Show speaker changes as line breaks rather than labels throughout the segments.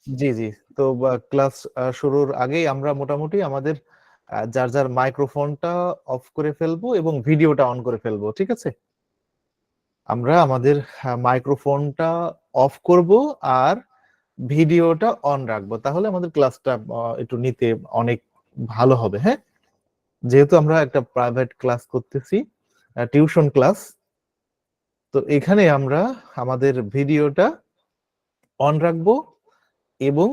জি জি। তো ক্লাস শুরুর আগেই আমরা মোটামুটি আমাদের যার যার মাইক্রোফোনটা অফ করে ফেলবো এবং ভিডিওটা অন করে ফেলবো, ঠিক আছে? আমরা আমাদের মাইক্রোফোনটা অফ করব আর ভিডিওটা অন রাখবো, তাহলে আমাদের ক্লাসটা একটু নিতে অনেক ভালো হবে। হ্যাঁ, যেহেতু আমরা একটা প্রাইভেট ক্লাস করতেছি, টিউশন ক্লাস, তো এখানে আমরা আমাদের ভিডিওটা অন রাখবো এবং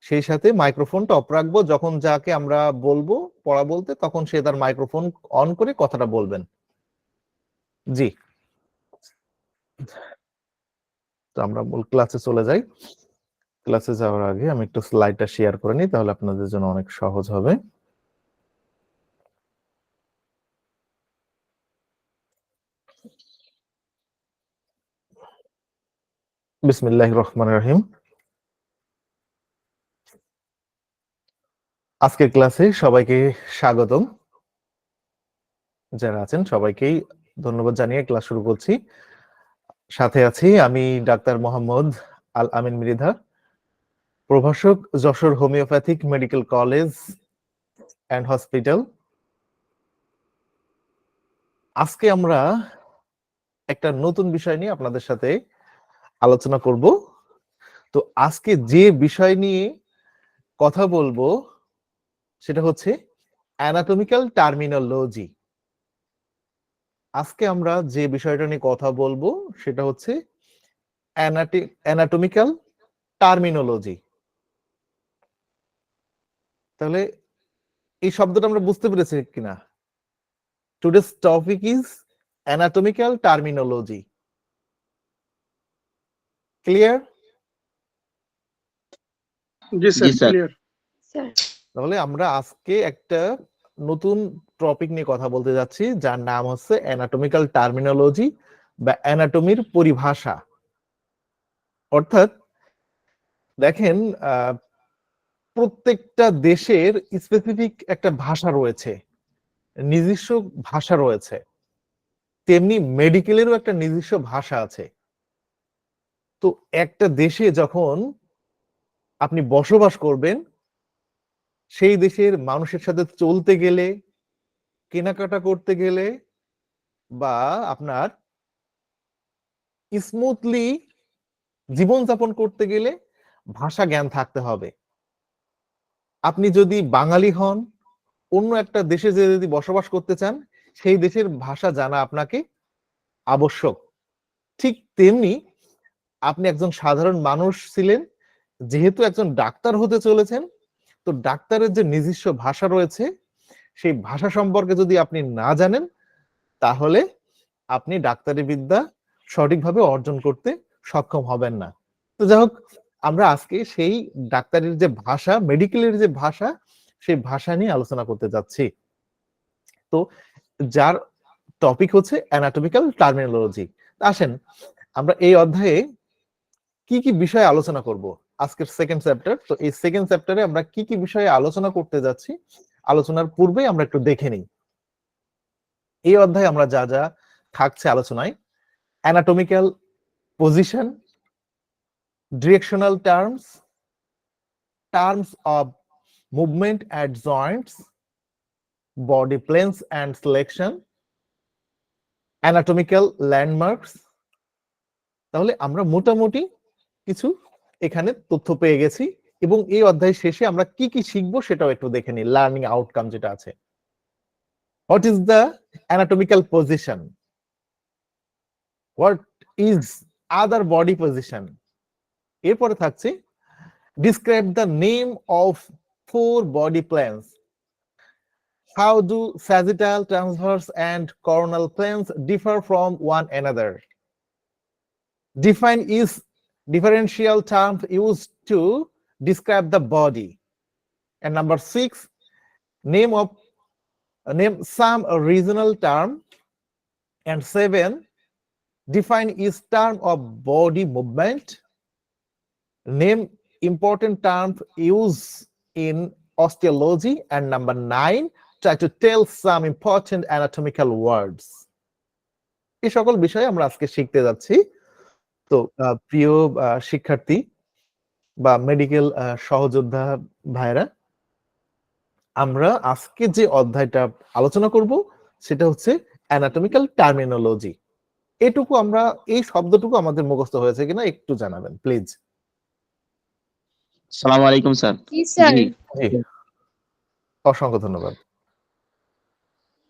সেই সাথে মাইক্রোফোনটা অফ রাখবো। যখন যাকে আমরা বলবো পড়া বলতে, তখন সে তার মাইক্রোফোন অন করে কথাটা বলবেন। জি, তো আমরা মূল ক্লাসে চলে যাই। ক্লাসে যাওয়ার আগে আমি একটু স্লাইডটা শেয়ার করে নিই, তাহলে আপনাদের জন্য অনেক সহজ হবে। বিসমিল্লাহির রহমানির রহিম। আজকের ক্লাসে সবাইকে স্বাগতম। যারা আছেন সবাইকেই ধন্যবাদ জানিয়ে ক্লাস শুরু করছি। সাথে আছি আমি ডাক্তার মোহাম্মদ আল আমিন মৃধা, প্রভাষক, Jessore homeopathic medical college and hospital. আজকে আমরা একটা নতুন বিষয় নিয়ে আপনাদের সাথে আলোচনা করব। তো আজকে যে বিষয় নিয়ে কথা বলবো সেটা হচ্ছে অ্যানাটমিক্যাল টার্মিনোলজি। আজকে আমরা যে বিষয়টা নিয়ে কথা বলবো সেটা হচ্ছে অ্যানাটমিক্যাল টার্মিনোলজি। তাহলে এই শব্দটা আমরা বুঝতে পেরেছি কিনা? Today's topic is anatomical terminology. Clear?
G sir,
sir.
Clear.
তাহলে আমরা আজকে একটা নতুন টপিক নিয়ে কথা বলতে যাচ্ছি, যার নাম হচ্ছে অ্যানাটমিক্যাল টার্মিনোলজি বা অ্যানাটমির পরিভাষা। অর্থাৎ দেখেন, প্রত্যেকটা দেশের স্পেসিফিক একটা ভাষা রয়েছে, নিজস্ব ভাষা রয়েছে, তেমনি মেডিকেলেরও একটা নিজস্ব ভাষা আছে। তো একটা দেশে যখন আপনি বসবাস করবেন, সেই দেশের মানুষের সাথে চলতে গেলে, কেনাকাটা করতে গেলে, বা আপনার স্মুথলি জীবনযাপন করতে গেলে ভাষা জ্ঞান থাকতে হবে। আপনি যদি বাঙালি হন, অন্য একটা দেশে যে যদি বসবাস করতে চান, সেই দেশের ভাষা জানা আপনাকে আবশ্যক। ঠিক তেমনি আপনি একজন সাধারণ মানুষ ছিলেন, যেহেতু একজন ডাক্তার হতে চলেছেন, তো ডাক্তারের যে নিজস্ব ভাষা রয়েছে, সেই ভাষা সম্পর্কে যদি আপনি না জানেন, তাহলে আপনি ডাক্তারি বিদ্যা সঠিকভাবে অর্জন করতে সক্ষম হবেন না। তো যাই হোক, আমরা আজকে সেই ডাক্তারের যে ভাষা, মেডিকেলের যে ভাষা, সেই ভাষা নিয়ে আলোচনা করতে যাচ্ছি। তো যার টপিক হচ্ছে অ্যানাটমিক্যাল টার্মিনোলজি। আসেন আমরা এই অধ্যায়ে কি কি বিষয়ে আলোচনা করব। আজকের সেকেন্ড চ্যাপ্টার, তো এই সেকেন্ড চ্যাপ্টারে আমরা কি কি বিষয়ে আলোচনা করতে যাচ্ছি, আলোচনার পূর্বে আমরা একটু দেখে নিই এই অধ্যায়ে আমরা যা যা থাকছে আলোচনায়। Anatomical position, directional terms, terms of movement at Joints, body planes and selection, anatomical landmarks. তাহলে আমরা মোটামুটি কিছু এখানে তথ্য পেয়ে গেছি, এবং এই অধ্যায় শেষে আমরা কি কি শিখবো সেটাও একটু দেখে নিই, লার্নিং আউটকাম যেটা আছে। What is the anatomical position, what is other body position. এরপরে থাকছে describe the name of four body plans, how do sagittal, transverse and coronal planes differ from one another, define is differential term used to describe the body, and number 6, name some regional term, and 7, define each term of body movement, name important terms used in osteology, and number 9, try to tell some important anatomical words. এই সকল বিষয়ে আমরা আজকে শিখতে যাচ্ছি। তো প্রিয় শিক্ষার্থী, বা মেডিকেল সহযোদ্ধা ভাইরা, আমরা আজকে যে অধ্যায়টা আলোচনা করব সেটা হচ্ছে অ্যানাটমিক্যাল টার্মিনোলজি। এটুকু আমরা, এই শব্দটুকু আমাদের মুখস্থ হয়েছে কিনা একটু জানাবেন প্লিজ।
আসসালামু আলাইকুম স্যার।
জি স্যার।
জি, অসংখ্য ধন্যবাদ।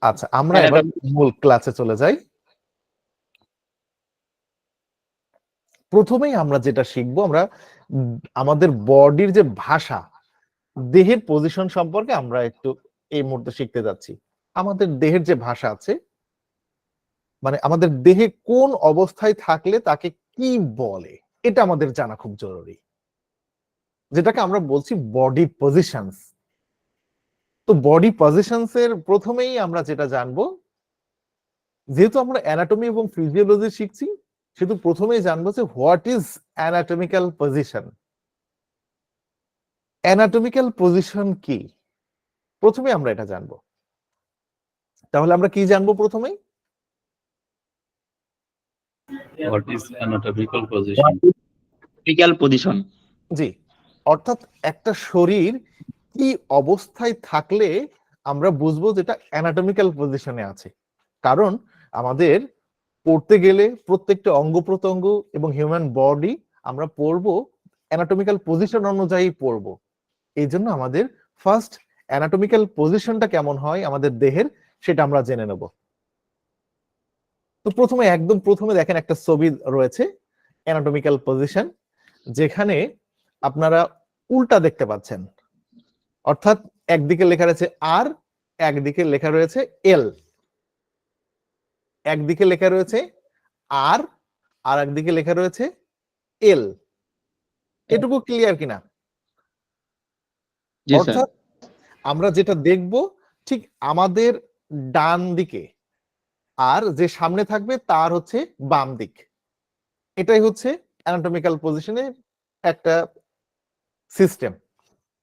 আচ্ছা, আমরা এবার মূল ক্লাসে চলে যাই। প্রথমেই আমরা যেটা শিখবো, আমরা আমাদের বডির যে ভাষা, দেহের পজিশন সম্পর্কে আমরা একটু এই মুহূর্তে শিখতে যাচ্ছি। আমাদের দেহের যে ভাষা আছে, মানে আমাদের দেহে কোন অবস্থায় থাকলে তাকে কি বলে, এটা আমাদের জানা খুব জরুরি, যেটাকে আমরা বলছি বডি পজিশনস। তো বডি পজিশনস এর প্রথমেই আমরা যেটা জানবো, যেহেতু আমরা অ্যানাটমি এবং ফিজিওলজি শিখছি, সেহেতু প্রথমেই জানবো যে what is anatomical position. Anatomical position কি, প্রথমে আমরা এটা জানবো। তাহলে আমরা কি জানবো প্রথমেই?
What is anatomical position?
Anatomical position.
জি, অর্থাৎ একটা শরীর কি অবস্থায় থাকলে আমরা বুঝবো যেটা অ্যানাটমিক্যাল পজিশনে আছে। কারণ আমাদের পড়তে গেলে প্রত্যেকটা অঙ্গ প্রত্যঙ্গ এবং হিউম্যান বডি আমরা পড়বো অ্যানাটমিক্যাল পজিশন অনুযায়ী পড়বো। এই জন্য আমাদের ফার্স্ট অ্যানাটমিক্যাল পজিশনটা কেমন হয় আমাদের দেহের, সেটা আমরা জেনে নেব। তো প্রথমে, একদম প্রথমে দেখেন একটা ছবি রয়েছে অ্যানাটমিক্যাল পজিশন, যেখানে আপনারা উল্টা দেখতে পাচ্ছেন। অর্থাৎ একদিকে লেখা রয়েছে আর, একদিকে লেখা রয়েছে এল। একদিকে লেখা রয়েছে আর, আর একদিকে লেখা রয়েছে এল। এটুকু ক্লিয়ার কিনা?
জি স্যার।
অর্থাৎ আমরা যেটা দেখব, ঠিক আমাদের ডান দিকে আর যে সামনে থাকবে তার হচ্ছে বাম দিক। এটাই হচ্ছে অ্যানাটমিক্যাল পজিশনের একটা সিস্টেম।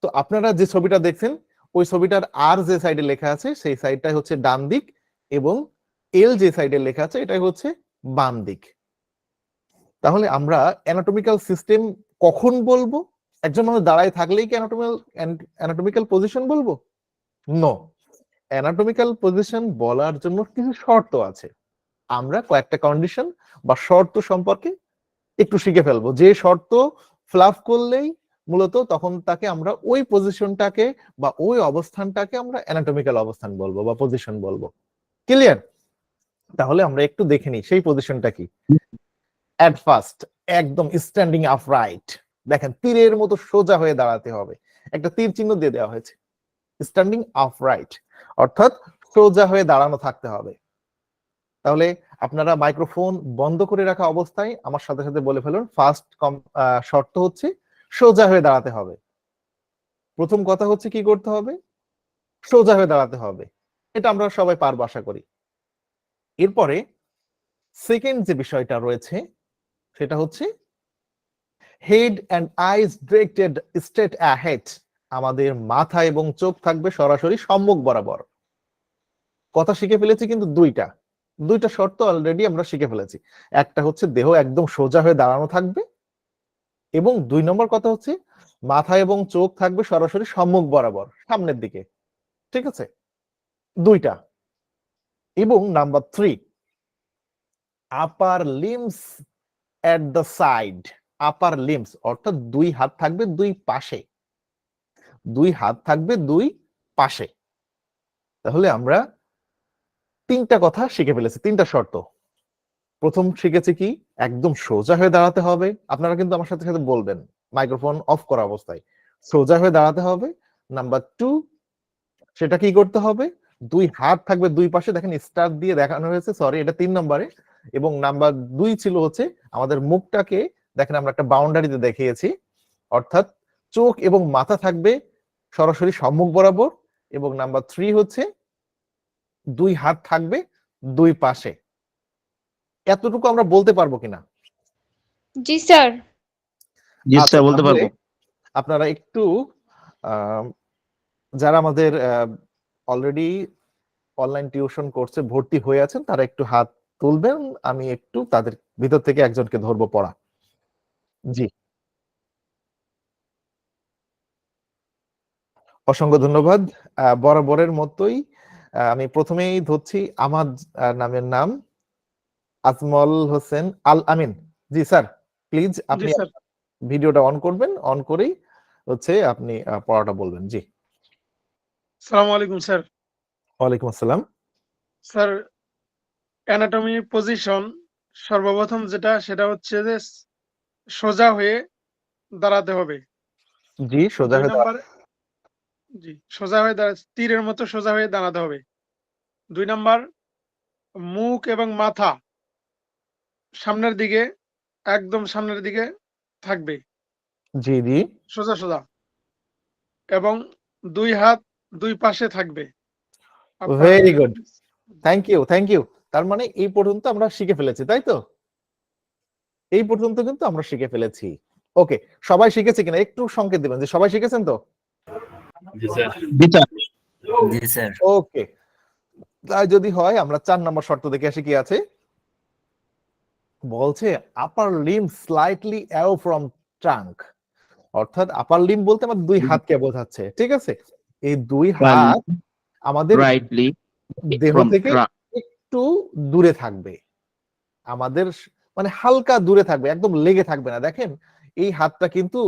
তো আপনারা যে ছবিটা দেখছেন, ওই ছবিটার আর যে সাইডে লেখা আছে সেই সাইডটাই হচ্ছে ডান দিক, এবং এল যে সাইডে লেখা আছে এটাই হচ্ছে বাম দিক। তাহলে আমরা অ্যানাটমিক্যাল সিস্টেম কখন বলবো? একজন মানুষ দাঁড়ায় থাকলেই কি অ্যানাটমিক্যাল পজিশন বলবো? নো, অ্যানাটমিক্যাল পজিশন বলার জন্য কিছু শর্ত আছে। আমরা কয়েকটা কন্ডিশন বা শর্ত সম্পর্কে একটু শিখে ফেলবো, যে শর্ত ফ্লাফ করলেই মূলত তখন তাকে আমরা ওই পজিশনটাকে বা ওই অবস্থানটাকে আমরা অ্যানাটমিক্যাল অবস্থান বলবো বা পজিশন বলবো। ক্লিয়ার? তাহলে আমরা একটু দেখে নিই সেই পজিশনটা কি। অ্যাট ফার্স্ট একদম স্ট্যান্ডিং আপরাইট, দেখেন তীরের মতো সোজা হয়ে দাঁড়াতে হবে, একটা তীর চিহ্ন দিয়ে দেওয়া হয়েছে। স্ট্যান্ডিং আপরাইট অর্থাৎ সোজা হয়ে দাঁড়ানো থাকতে হবে। তাহলে আপনারা মাইক্রোফোন বন্ধ করে রাখা অবস্থায় আমার সাথে সাথে বলে ফেলুন, ফার্স্ট শর্ত হচ্ছে সোজা হয়ে দাঁড়াতে হবে। প্রথম কথা হচ্ছে কি করতে হবে? সোজা হয়ে দাঁড়াতে হবে। এটা আমরা সবাই পারবো আশা করি। এরপরে সেকেন্ড যে বিষয়টা রয়েছে সেটা হচ্ছে head and eyes directed straight ahead. আমাদের মাথা এবং চোখ থাকবে সরাসরি সম্মুখ বরাবর। কথা শিখে ফেলেছি কিন্তু দুইটা শর্ত অলরেডি আমরা শিখে ফেলেছি। একটা হচ্ছে দেহ একদম সোজা হয়ে দাঁড়ানো থাকবে, এবং 2 নম্বর কথা হচ্ছে মাথা এবং চোখ থাকবে সরাসরি সম্মুখ বরাবর সামনের দিকে। ঠিক আছে, দুইটা। এবং number 3, upper limbs at the side. Upper limbs অর্থাৎ 2 হাত থাকবে 2 পাশে, 2 হাত থাকবে 2 পাশে। তাহলে আমরা 3টা কথা শিখে ফেলেছি, 3টা শর্ত। প্রথম শিখেছি কি, একদম সোজা হয়ে দাঁড়াতে হবে। আপনারা কিন্তু আমার সাথে সাথে বলবেন মাইক্রোফোন অফ করা অবস্থায়, সোজা হয়ে দাঁড়াতে হবে। নাম্বার 2, সেটা কি করতে হবে? 2 হাত থাকবে 2 পাশে, দেখেন স্টার দিয়ে দেখানো হয়েছে, সরি এটা 3 নম্বরে। এবং নাম্বার 2 ছিল হচ্ছে আমাদের মুখটাকে, দেখেন আমরা একটা বাউন্ডারিতে দেখিয়েছি, অর্থাৎ চোখ এবং মাথা থাকবে সরাসরি সম্মুখ বরাবর। এবং নাম্বার 3 হচ্ছে 2 হাত থাকবে 2 পাশে। এতটুকু আমরা বলতে পারবো কিনা?
জি স্যার।
জি
আচ্ছা,
স্যার, বলতে
তাহলে
পারবো।
আপনারা একটু যারা আমাদের অলরেডি অনলাইন টিউশন কোর্সে ভর্তি হয়ে আছেন তারা একটু হাত তুলবেন, আমি একটু তাদের ভিতর থেকে একজনকে ধরবো পড়া। জি, অসংখ্য ধন্যবাদ। বরাবরের মতোই আমি প্রথমেই ধরছি আমার নামের নাম আজমল হোসেন আল আমিন। জি স্যার, প্লিজ আপনি
স্যার।
ভিডিওটা অন করবেন, অন করেই হচ্ছে আপনি পড়াটা বলবেন। জি।
সালামু আলাইকুম স্যার।
ওয়ালাইকুম আসসালাম।
স্যার, অ্যানাটমি পজিশন সর্বপ্রথম সেটা হচ্ছে যে সোজা হয়ে দাঁড়াতে হবে।
জি, সোজা
২
হয়ে
নাম্বার সোজা হয়ে তীরের মতো সোজা হয়ে দাঁড়াতে হবে। ২ নাম্বার মুখ এবং মাথা সামনের দিকে, একদম সামনের দিকে থাকবে।
জি, জি।
সোজা, সোজা। এবং ২ হাত ২ পাশে থাকবে।
Very good. Thank you, thank you. তার মানে এই পর্যন্ত আমরা শিখে ফেলেছি, তাই তো? এই পর্যন্ত কিন্তু আমরা শিখে ফেলেছি। ওকে, সবাই শিখেছে কিনা একটু সংকেত দিবেন যে সবাই শিখেছেন তো?
জি স্যার।
জি স্যার।
জি স্যার।
ওকে, তাই যদি হয় আমরা ৪ নম্বর শর্ত দেখে আসি কি আছে। বলছে upper limb slightly away from trunk, অর্থাৎ আপার লিম বলতে আমার ২ হাতকে বোঝাচ্ছে, ঠিক আছে? এই ২ হাত আমাদের
রাইটলি
দেহ
from
থেকে
trunk.
একটু দূরে থাকবে, আমাদের মানে হালকা দূরে থাকবে, একদম লেগে থাকবে না। দেখেন এই হাতটা কিন্তু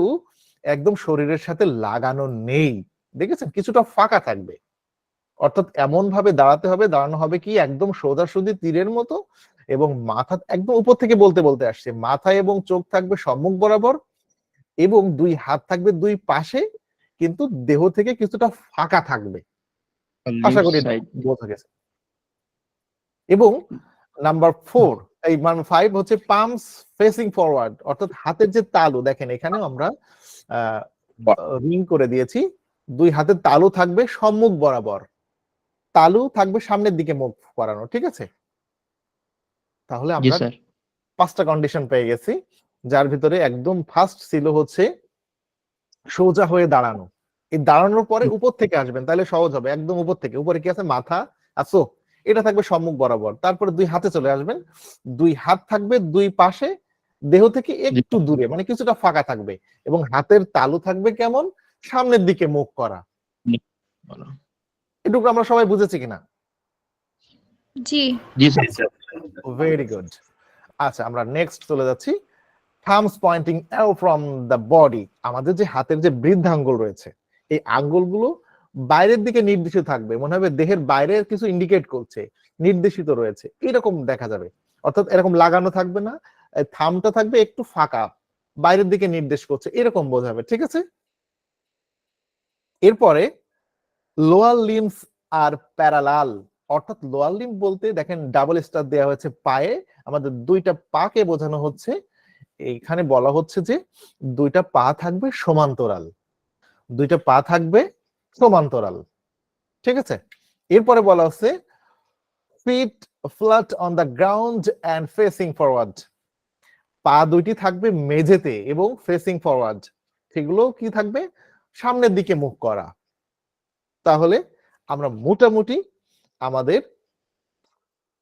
একদম শরীরের সাথে লাগানো নেই, দেখেছেন? কিছুটা ফাঁকা থাকবে, অর্থাৎ এমন ভাবে দাঁড়াতে হবে, দাঁড়ানো হবে কি একদম সোজাসুজি তীরের মতো, এবং মাথা একদম উপর থেকে বলতে বলতে আসছে, মাথা এবং চোখ থাকবে সম্মুখ বরাবর, এবং ২ হাত থাকবে ২ পাশে, কিন্তু দেহ থেকে কিছুটা ফাঁকা থাকবে। আশা করি
সাইড
বোঝা গেছে। এবং নাম্বার 4 এই মানে 5 হচ্ছে পামস ফেসিং ফরওয়ার্ড, অর্থাৎ হাতের যে তালু, দেখেন এখানেও আমরা রিং করে দিয়েছি। ২ হাতের তালু থাকবে সম্মুখ বরাবর, তালু থাকবে সামনের দিকে মুখ করানো, ঠিক আছে? তাহলে
জি
আমরা
স্যার।
5টা কন্ডিশন পেয়ে গেছি, যার ভিতরে একদম ফার্স্ট ছিল হচ্ছে সোজা হয়ে দাঁড়ানো। এই দাঁড়ানোর পরে উপর থেকে আসবেন, তাহলে সহজ হবে। একদম উপর থেকে, উপরে কি আছে? মাথা আর চোখ, এটা থাকবে সম্মুখ বরাবর। তারপরে ২ হাতে চলে আসবেন, ২ হাত থাকবে ২ পাশে, দেহ থেকে একটু দূরে, মানে কিছুটা ফাঁকা থাকবে, এবং হাতের তালু থাকবে কেমন? সামনের দিকে মুখ করা। এটুকু আমরা সবাই বুঝেছি কিনা?
জি।
জি স্যার।
জি স্যার।
Very good. আচ্ছা, আমরা নেক্সট চলে যাচ্ছি। Thumbs pointing away from the body, আমাদের যে হাতের যে বৃদ্ধাঙ্গুল রয়েছে, এই আঙ্গুলগুলো বাইরের দিকে নির্দেশিত থাকবে, মনে হবে দেহের বাইরে কিছু ইন্ডিকেট করছে, নির্দেশিত রয়েছে, এরকম দেখা যাবে। অর্থাৎ এরকম লাগানো থাকবে না, থামটা থাকবে একটু ফাঁকা, বাইরের দিকে নির্দেশ করছে, এরকম বোঝাবে, ঠিক আছে? এরপরে লোয়ার লিম্বস আর প্যারালাল, অর্থাৎ লোয়ার লিম্ব বলতে দেখেন ডাবল স্টার দেওয়া হয়েছে পায়ে, আমাদের ২টা পাকে বোঝানো হচ্ছে। এইখানে বলা হচ্ছে যে ২টা পা থাকবে সমান্তরাল, ২টা পা থাকবে সমান্তরাল, ঠিক আছে? এরপরে বলা হচ্ছে feet flat on the ground and facing forward, পা দুইটি থাকবে মেঝেতে এবং ফেসিং ফরওয়ার্ড, সেগুলো কি থাকবে? সামনের দিকে মুখ করা। তাহলে আমরা মোটামুটি আমাদের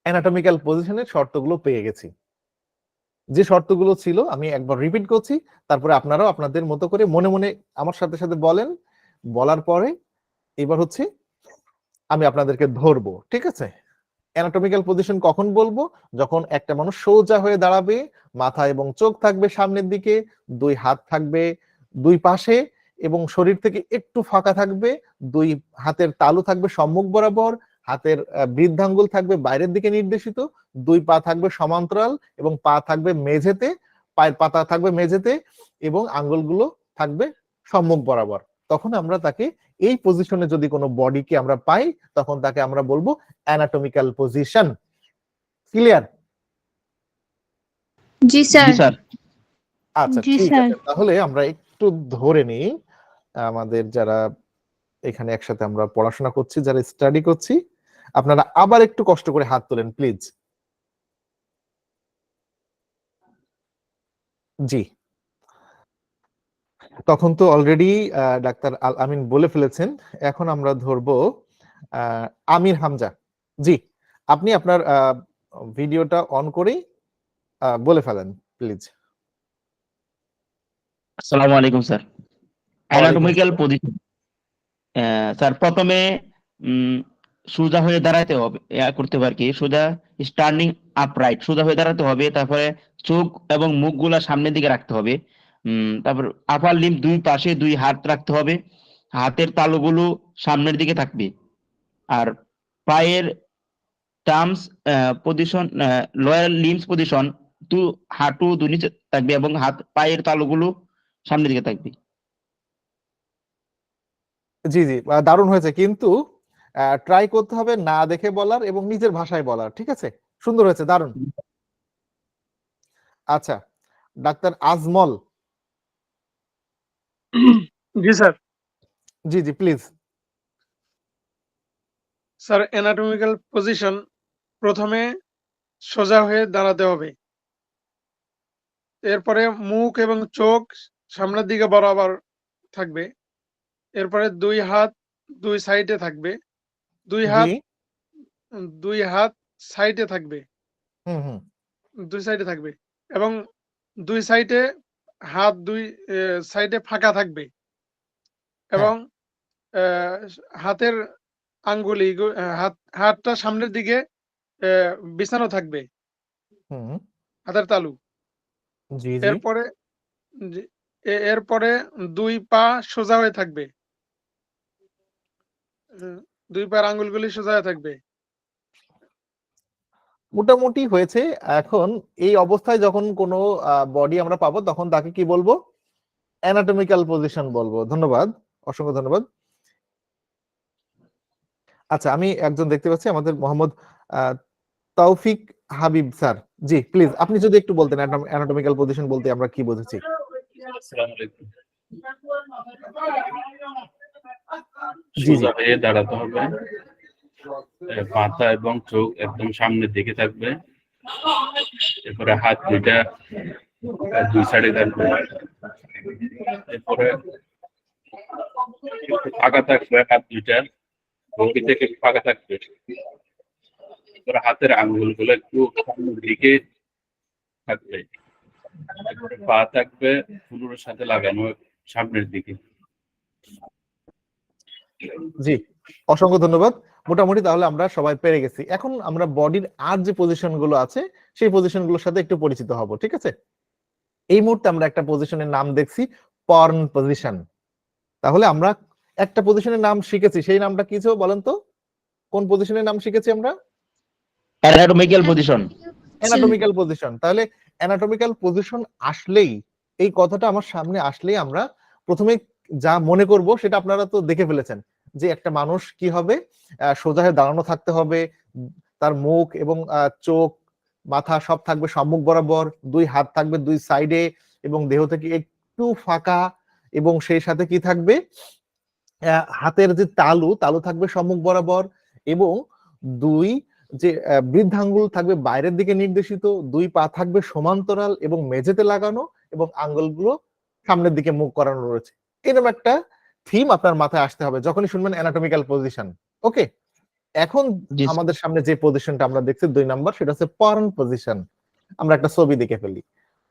অ্যানাটমিক্যাল পজিশনের শর্তগুলো পেয়ে গেছি। যে শর্তগুলো ছিল আমি একবার রিপিট করছি, তারপরে আপনারাও আপনাদের মতো করে মনে মনে আমার সাথে সাথে বলেন। বলার পরে এবার হচ্ছে আমি আপনাদেরকে ধরবো, ঠিক আছে? অ্যানাটমিক্যাল পজিশন কখন বলবো? যখন একটা মানুষ সোজা হয়ে দাঁড়াবে, মাথা এবং চোখ থাকবে সামনের দিকে, ২ হাত থাকবে ২ পাশে, এবং শরীর থেকে একটু ফাঁকা থাকবে, ২ হাতের তালু থাকবে সম্মুখ বরাবর, হাতের বৃদ্ধাঙ্গুল থাকবে বাইরের দিকে নির্দেশিত, ২ পা থাকবে সমান্তরাল, এবং পা থাকবে মেঝেতে, পায়ের পাতা থাকবে মেঝেতে, এবং আঙ্গুলগুলো থাকবে সম্মুখ বরাবর। তখন আমরা তাকে এই পজিশনে যদি কোনো বডিকে আমরা পাই, তখন তাকে আমরা বলবো অ্যানাটমিক্যাল পজিশন। ক্লিয়ার?
জি
জি
স্যার।
স্যার।
আচ্ছা,
জি
ঠিক
স্যার।
আছে। তাহলে আমরা একটু ধরে নিই আমাদের যারা এখানে একসাথে আমরা পড়াশোনা করছি, যারা স্টাডি করছি, আপনারা আবার একটু কষ্ট করে হাত তোলেন প্লিজ। জি, তখন তো অলরেডি ডাক্তার আল আমিন বলে ফেলেছেন। এখন আমরা ধরবো আমির হামজা। জি, আপনি আপনার ভিডিওটা অন করেই বলে ফেলেন প্লিজ।
আসসালামু আলাইকুম স্যার।
ওয়ালাইকুম
অ্যানাটমিক্যাল
আসসালাম।
পজিশন। স্যার প্রথমে সোজা হয়ে দাঁড়াতে হবে, করতে হবে আর কি, সোজা স্ট্যান্ডিং আপরাইট, সোজা হয়ে দাঁড়াতে হবে। তারপরে চোখ এবং মুখগুলা সামনের দিকে রাখতে হবে। তারপর আপার লিম্ব দুই পাশে দুই হাত রাখতে হবে, হাতের তালুগুলো সামনের দিকে থাকবে। আর পায়ের terms position, lower limbs position, হাঁটু দুই নিচে থাকবে এবং পায়ের তালুগুলো সামনের দিকে থাকবে।
জি জি, দারুণ হয়েছে, কিন্তু ট্রাই করতে হবে না দেখে বলার এবং নিজের ভাষায় বলার। ঠিক আছে, সুন্দর হয়েছে, দারুণ। আচ্ছা, doctor Ajmal.
G sir.
G G, please.
Sir, anatomical position প্রথমে সোজা হয়ে দাঁড়াতে হবে। এরপরে মুখ এবং চোখ সামনের দিকে বরাবর থাকবে। এরপরে দুই হাত দুই সাইডে থাকবে। দুই হাত
জি।
দুই হাত সাইডে থাকবে।
হুম হুম।
দুই সাইডে থাকবে এবং দুই সাইডে হাত দুই সাইডে ফাঁকা থাকবে এবং হাতের আঙ্গুলি হাতটা সামনের দিকে বিছানো থাকবে,
হুম।
হাতের তালু।
জি জি।
এরপরে এরপরে দুই পা সোজা হয়ে থাকবে। দুই পায়ের আঙ্গুলগুলি সোজা হয়ে থাকবে।
মোটামুটি হয়েছে। এখন এই অবস্থায় যখন কোনো বডি আমরা পাবো তখন তাকে কি বলবো? অ্যানাটমিক্যাল পজিশন বলবো। ধন্যবাদ, অসংখ্য ধন্যবাদ। আচ্ছা, আমি একজন দেখতে পাচ্ছি, আমাদের মোহাম্মদ তৌফিক হাবিব স্যার। জি প্লিজ, আপনি যদি একটু বলতেন অ্যানাটমিক্যাল পজিশন বলতে আমরা কি বুঝেছি।
আসসালামু আলাইকুম।
জি জি।
সোজা হয়ে দাঁড়াতে হবে, মাথা এবং চোখ একদম সামনের দিকে থাকবে। এরপরে হাত দুইটা দুই সাইডে থাকবে। এরপরে ফাঁকা থাকবে, হাত দুইটা ভঙ্গি থেকে ফাঁকা থাকবে। এরপরে হাতের আঙ্গুল গুলো একটু সামনের দিকে থাকবে। এরপরে পা থাকবে ফুলুর সাথে লাগানো সামনের দিকে।
জি, অসংখ্য ধন্যবাদ। মোটামুটি তাহলে আমরা সবাই পেরে গেছি। এখন আমরা বডির আর যে পজিশন গুলো আছে সেই পজিশন গুলোর সাথে একটু পরিচিত হব। ঠিক আছে, এই মুহূর্তে আমরা একটা পজিশনের নাম দেখছি, পর্ন পজিশন। তাহলে আমরা একটা পজিশনের নাম শিখেছি, সেই নামটা কি ছিল বলেন তো? কোন পজিশনের নাম শিখেছি আমরা?
Anatomical position.
Anatomical position. তাহলে অ্যানাটমিক্যাল পজিশন আসলেই, এই কথাটা আমার সামনে আসলেই আমরা প্রথমে যা মনে করব সেটা আপনারা তো দেখে ফেলেছেন, যে একটা মানুষ কি হবে, সোজা হয়ে দাঁড়ানো থাকতে হবে, তার মুখ এবং চোখ মাথা সব থাকবে সম্মুখ বরাবর, দুই হাত থাকবে দুই সাইডে এবং দেহ থেকে একটু ফাঁকা, এবং সেই সাথে কি থাকবে, হাতের যে তালু তালু থাকবে সম্মুখ বরাবর, এবং দুই যে বৃদ্ধাঙ্গুল থাকবে বাইরের দিকে নির্দেশিত, দুই পা থাকবে সমান্তরাল এবং মেঝেতে লাগানো, এবং আঙ্গুলগুলো সামনের দিকে মুখ করানো রয়েছে। এরকম একটা থিম আপনার মাথায় আসতে হবে যখনই শুনবেন অ্যানাটমিক্যাল পজিশন। ওকে, এখন
জি স্যার।
আমাদের সামনে যে পজিশনটা আমরা দেখছি 2 নাম্বার, সেটা হচ্ছে পর্ন পজিশন। আমরা একটা ছবি দেখে ফেলি,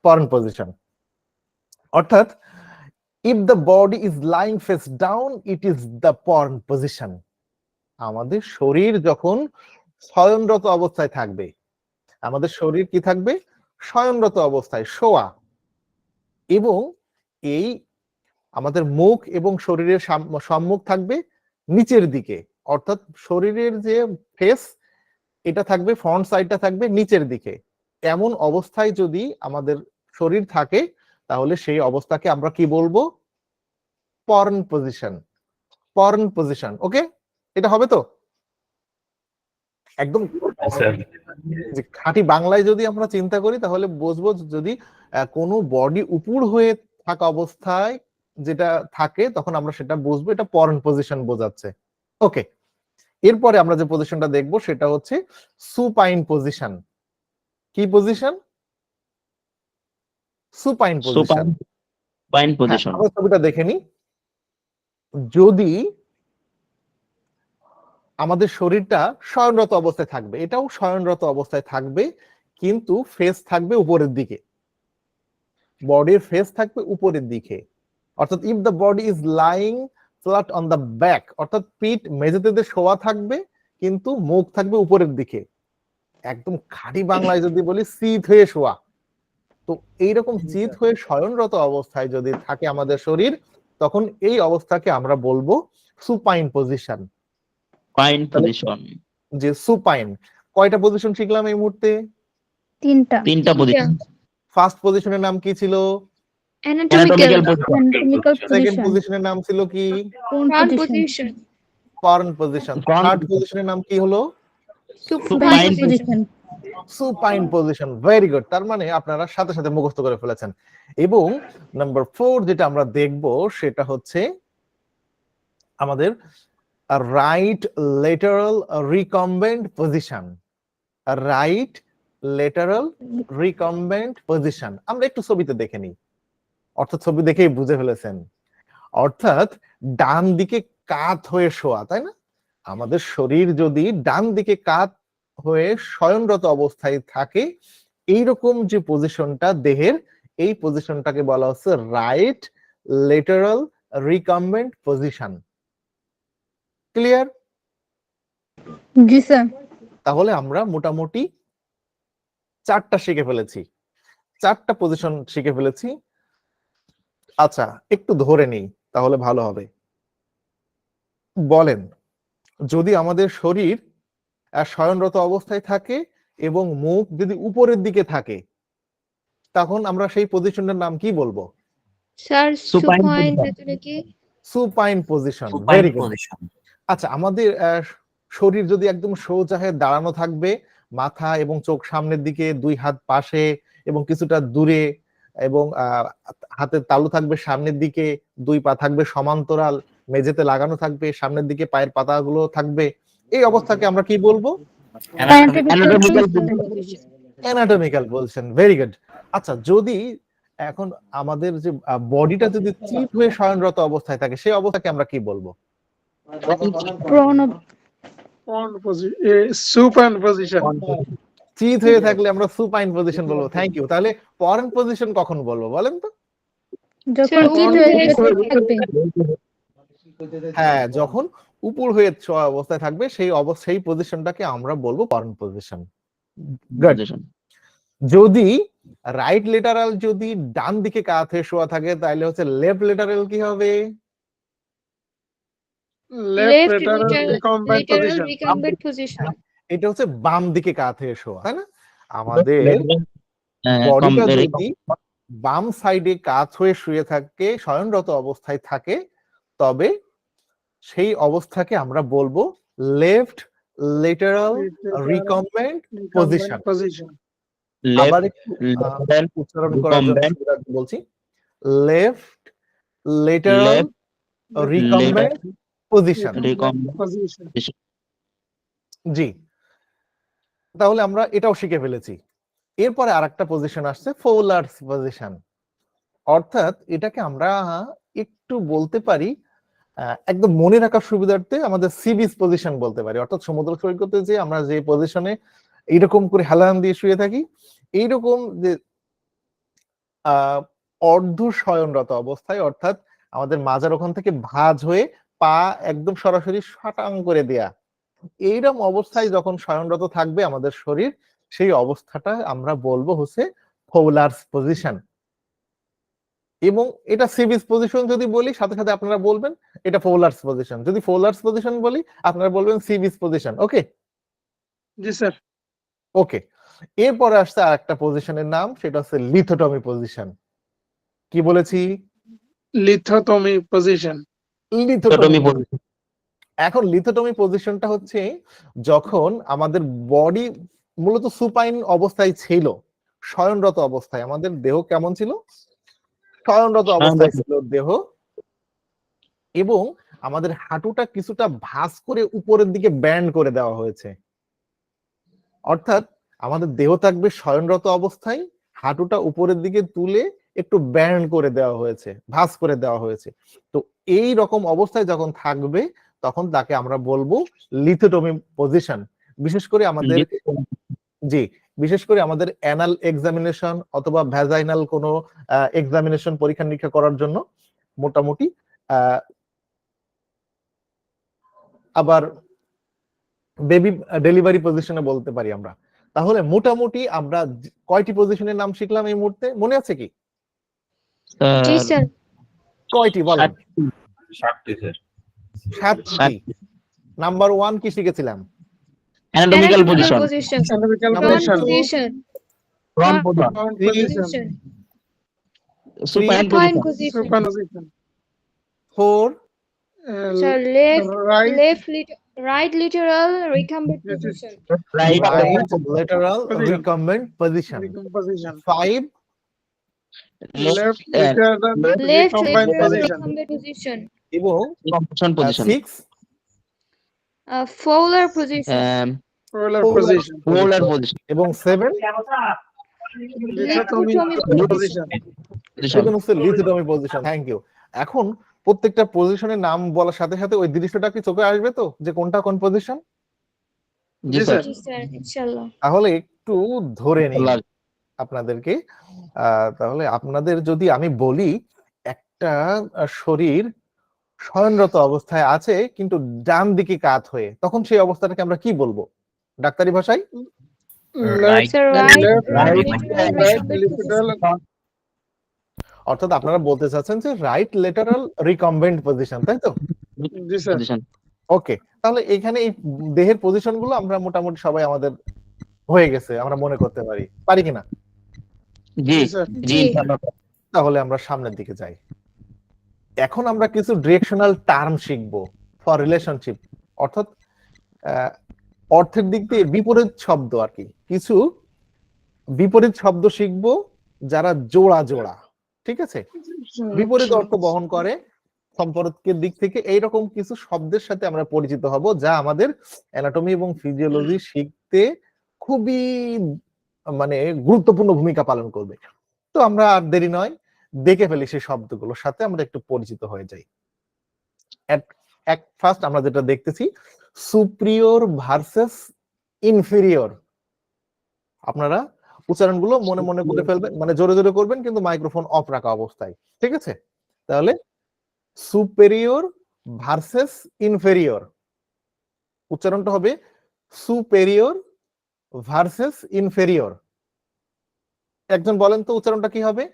পর্ন পজিশন অর্থাৎ if the body is lying face down it is the porn position। আমাদের শরীর যখন শয়নরত অবস্থায় থাকবে, আমাদের শরীর কি থাকবে, শয়নরত অবস্থায় শোয়া, এবং এই আমাদের মুখ এবং শরীরের সম্মুখ থাকবে নিচের দিকে, অর্থাৎ শরীরের যে ফেস এটা থাকবে, ফ্রন্ট সাইডটা থাকবে নিচের দিকে। এমন অবস্থায় যদি আমাদের শরীর থাকে তাহলে সেই অবস্থাকে আমরা কি বলবো? Prone position. Prone position. Okay, এটা হবে তো একদম
স্যার
যে খাঁটি বাংলায় যদি আমরা চিন্তা করি তাহলে বুঝবো, যদি কোনো বডি উপর হয়ে থাকা অবস্থায় যেটা থাকে তখন আমরা সেটা বুঝবো এটা পর্ন পজিশন বোঝাচ্ছে। ওকে, এরপরে আমরা যে পজিশনটা দেখবো সেটা হচ্ছে সুপাইন পজিশন। কি position? Supine position.
Supine position.
আমরা ছবিটা দেখে নিই। যদি আমাদের শরীরটা শয়নরত অবস্থায় থাকবে, এটাও শয়নরত অবস্থায় থাকবে, কিন্তু ফেস থাকবে উপরের দিকে, বডির ফেস থাকবে উপরের দিকে, অর্থাৎ if the body is lying flat on the back, অর্থাৎ পিঠ মেঝেতে শোয়া থাকবে কিন্তু মুখ থাকবে উপরের দিকে। একদম খাঁটি বাংলায় যদি বলি চিত হয়ে শোয়া। তো এইরকম চিত হয়ে শয়নরত অবস্থায় যদি থাকে আমাদের শরীর, তখন এই অবস্থাকে আমরা বলবো সুপাইন পজিশন।
Fine position.
যে সুপাইন, কয়টা পজিশন শিখলাম এই মুহূর্তে?
তিনটা।
তিনটা পজিশন।
ফার্স্ট পজিশনের নাম কি ছিল?
অ্যানাটমিক্যাল
Anatomical
সেকেন্ড
পজিশন,
পজিশনের নাম ছিল কি?
Front
position
position,
foreign position.
Front
third পজিশনের নাম কি হলো?
Supine position.
Supine position. Very good. তার মানে আপনারা সাথে সাথে মুখস্থ করে ফেলেছেন। এবং নাম্বার 4 যেটা আমরা দেখব সেটা হচ্ছে আমাদের right lateral recumbent position. Right lateral recumbent position আমরা একটু ছবিতে দেখে নিই, অর্থাৎ ছবি দেখেই বুঝে ফেলেছেন। অর্থাৎ ডান দিকে কাত হয়ে শোয়া, তাই না? আমাদের শরীর যদি ডান দিকে কাত হয়ে শয়নরত অবস্থায় থাকে, এইরকম যে পজিশনটা দেহের, এই পজিশনটাকে বলা হচ্ছে right lateral recumbent position. Clear?
জি স্যার।
তাহলে আমরা মোটামুটি 4টা শিখে ফেলেছি, 4টা পজিশন শিখে ফেলেছি। আচ্ছা, একটু ধরে নিই তাহলে ভালো হবে। বলেন, যদি আমাদের শরীর শয়নরত অবস্থায় থাকে এবং মুখ যদি উপরের দিকে থাকে, তখন আমরা সেই পজিশনের নাম কি বলবো?
Sir
Supine
supine
position.
ভেতরে কি
supine position.
Supine
very good.
position.
আচ্ছা, আমাদের শরীর যদি একদম সোজা হয়ে দাঁড়ানো থাকবে, মাথা এবং চোখ সামনের দিকে, দুই হাত পাশে এবং কিছুটা দূরে, এবং হাতের তালু থাকবে সামনের দিকে, দুই পা থাকবে সমান্তরাল, মেঝেতে লাগানো থাকবে, সামনের দিকে পায়ের পাতাগুলো থাকবে, এই অবস্থাকে আমরা কি বলবো?
Anatomical
anatomical position. Very good. আচ্ছা, যদি এখন আমাদের যে বডিটা যদি চিত হয়ে শয়নরত অবস্থায় থাকে, সেই অবস্থাকে আমরা কি বলবো?
Supine position.
চিত হয়ে থাকলে আমরা সুপাইন পজিশন বলবো। Thank you. তাহলে ফরেন পজিশন কখন বলবো বলেন তো?
যখন
উপর
উপরে
হয়ে
থাকবে।
হ্যাঁ, যখন উপর হয়ে শোয়া অবস্থায় থাকবে সেই পজিশনটাকে আমরা বলবো ফরেন পজিশন। গুড।
position.
যদি রাইট লেটারাল যদি ডান দিকে কাত হয়ে শোয়া থাকে, তাহলে হচ্ছে লেফট লেটারাল কি হবে?
Left
left
lateral recumbent
lateral
position.
Recumbent position
এটা হচ্ছে বাম দিকে কাত হয়ে শোয়া, তাই না? আমাদের বডিটা যদি বাম সাইডে কাত হয়ে শুয়ে থাকে, শয়নরত অবস্থায় থাকে, তবে সেই অবস্থাকে আমরা বলবো লেফট লেটারাল রিকম্বেন্ট পজিশন। আবার একটু
Lateral
উচ্চারণ করার জন্য
recumbent
সুবিধার্থে বলছি, left lateral
left
recumbent position.
recumbent
জি, তাহলে আমরা এটাও শিখে ফেলেছি। এরপরে আরেকটা পজিশন আসছে ফোলার্স পজিশন। অর্থাৎ এটাকে আমরা একটু বলতে পারি, একদম মনে রাখার সুবিধার্থে আমাদের সি বিচ পজিশন বলতে পারি। অর্থাৎ সমুদ্র সৈকতে যে আমরা যে পজিশনে এইরকম করে হেলান দিয়ে শুয়ে থাকি, এইরকম যে অর্ধ শয়নরত অবস্থায়, অর্থাৎ আমাদের মাজার ওখান থেকে ভাঁজ হয়ে পা একদম সরাসরি সাটাং করে দেয়া, এইরকম অবস্থায় যখন শয়নরত থাকবে আমাদের শরীর, সেই অবস্থাটা আমরা বলবো হচ্ছে ফোলার্স পজিশন। এবং এটা সি বিচ পজিশন যদি বলি, সাথে সাথে আপনারা বলবেন এটা ফোলার্স পজিশন। যদি ফোলার্স পজিশন বলি, আপনারা বলবেন সি বিচ পজিশন। ওকে?
জি স্যার।
ওকে। এরপরে আসছে আরেকটা পজিশনের নাম, সেটা হচ্ছে লিথোটমি পজিশন। কি বলেছি?
লিথোটমি পজিশন।
লিথোটমি পজিশন। এখন লিথোটমি পজিশনটা হচ্ছে যখন আমাদের বডি মূলত সুপাইন অবস্থায় ছিল, শয়নরত অবস্থায়। আমাদের দেহ কেমন ছিল? শয়নরত অবস্থায় ছিল দেহ, এবং আমাদের হাঁটুটা কিছুটা ভাঁজ করে উপরের দিকে ব্যান্ড করে দেওয়া হয়েছে। অর্থাৎ আমাদের দেহ থাকবে শয়নরত অবস্থায়, হাঁটুটা উপরের দিকে তুলে একটু ব্যান্ড করে দেওয়া হয়েছে, ভাঁজ করে দেওয়া হয়েছে। তো এই রকম অবস্থায় যখন থাকবে, তখন তাকে আমরা বলবো লিথোটমি পজিশন। বিশেষ করে আমাদের জি, বিশেষ করে আমাদের অ্যানাল এক্সামিনেশন অথবা ভ্যাজাইনাল কোনো এক্সামিনেশন পরীক্ষা নিরীক্ষা করার জন্য মোটামুটি আবার বেবি ডেলিভারি পজিশনে বলতে পারি আমরা। তাহলে মোটামুটি আমরা কয়টি পজিশনের নাম শিখলাম এই মুহূর্তে, মনে আছে কি?
জি
স্যার
স্যার।
কয়টি বলেন?
7টি স্যার।
7টি। নাম্বার 1 কি শিখেছিলাম?
Anatomical position,
position,
Anatomical
Number
front
position,
position,
front position,
front
Three.
position,
supine
supine
position,
position,
supine position,
4
sir, right lateral recumbent
Yes, yes.
position,
right
right lateral
Position.
recumbent position.
position,
5
left
left
lateral
left
recombined
lateral
position,
recumbent position,
এবং
composition position,
6
Fowler position,
polar
Polar
position,
পোলার position,
এবং 7
lithotomy position.
Position.
7 হচ্ছে লিথোটমি position. Thank you. এখন প্রত্যেকটা পজিশনের নাম বলার সাথে সাথে ওই দৃশ্যটা কি চোখে আসবে তো, যে কোনটা কোন পজিশন?
জি
জি,
স্যার,
জি স্যার, ইনশাআল্লাহ।
তাহলে একটু ধরে নিই
ভালো লাগবে।
আপনাদেরকে। তাহলে আপনাদের যদি আমি বলি একটা শরীর শয়নরত অবস্থায় আছে কিন্তু ডান দিকে কাত হয়ে, তখন সেই অবস্থাটাকে আমরা কি বলবো ডাক্তারি ভাষায়?
Left,
Sir,
left,
right,
lateral
right
recumbent
lateral,
position.
অর্থাৎ আপনারা বলতে চাচ্ছেন যে রাইট লেটারাল রিকম্বেন্ট পজিশন, তাই তো?
জি স্যার,
পজিশন,
ওকে, তাহলে এখানে এই দেহের পজিশন গুলো আমরা মোটামুটি সবাই আমাদের হয়ে গেছে, আমরা মনে করতে পারি কিনা?
জি
জি স্যার,
জি,
জি।
তাহলে আমরা সামনের দিকে যাই। এখন আমরা কিছু ডিরেকশনাল টার্ম শিখবো ফর রিলেশনশিপ, অর্থাৎ অর্থের দিক দিয়ে বিপরীত শব্দ আর কি, কিছু বিপরীত শব্দ শিখবো যারা জোড়া জোড়া, ঠিক আছে, বিপরীত অর্থ বহন করে সম্পর্কের দিক থেকে। এইরকম কিছু শব্দের সাথে আমরা পরিচিত হব যা আমাদের অ্যানাটমি এবং ফিজিওলজি শিখতে খুবই মানে গুরুত্বপূর্ণ ভূমিকা পালন করবে। তো আমরা আর দেরি নয়, দেখে ফেলি সেই শব্দগুলোর সাথে আমরা একটু পরিচিত হয়ে যাই। এক ফার্স্ট আমরা যেটা দেখতেছি, সুপ্রিয়র ভার্সেস ইনফেরিয়র। আপনারা উচ্চারণগুলো মনে মনে করে ফেলবেন, মানে জোরে জোরে করবেন কিন্তু মাইক্রোফোন অফ রাখা অবস্থায়, ঠিক আছে? তাহলে সুপেরিয়র ভার্সেস ইনফেরিয়র, উচ্চারণটা হবে সুপেরিয়র ভার্সেস ইনফেরিয়র। একজন বলেন তো উচ্চারণটা কি হবে?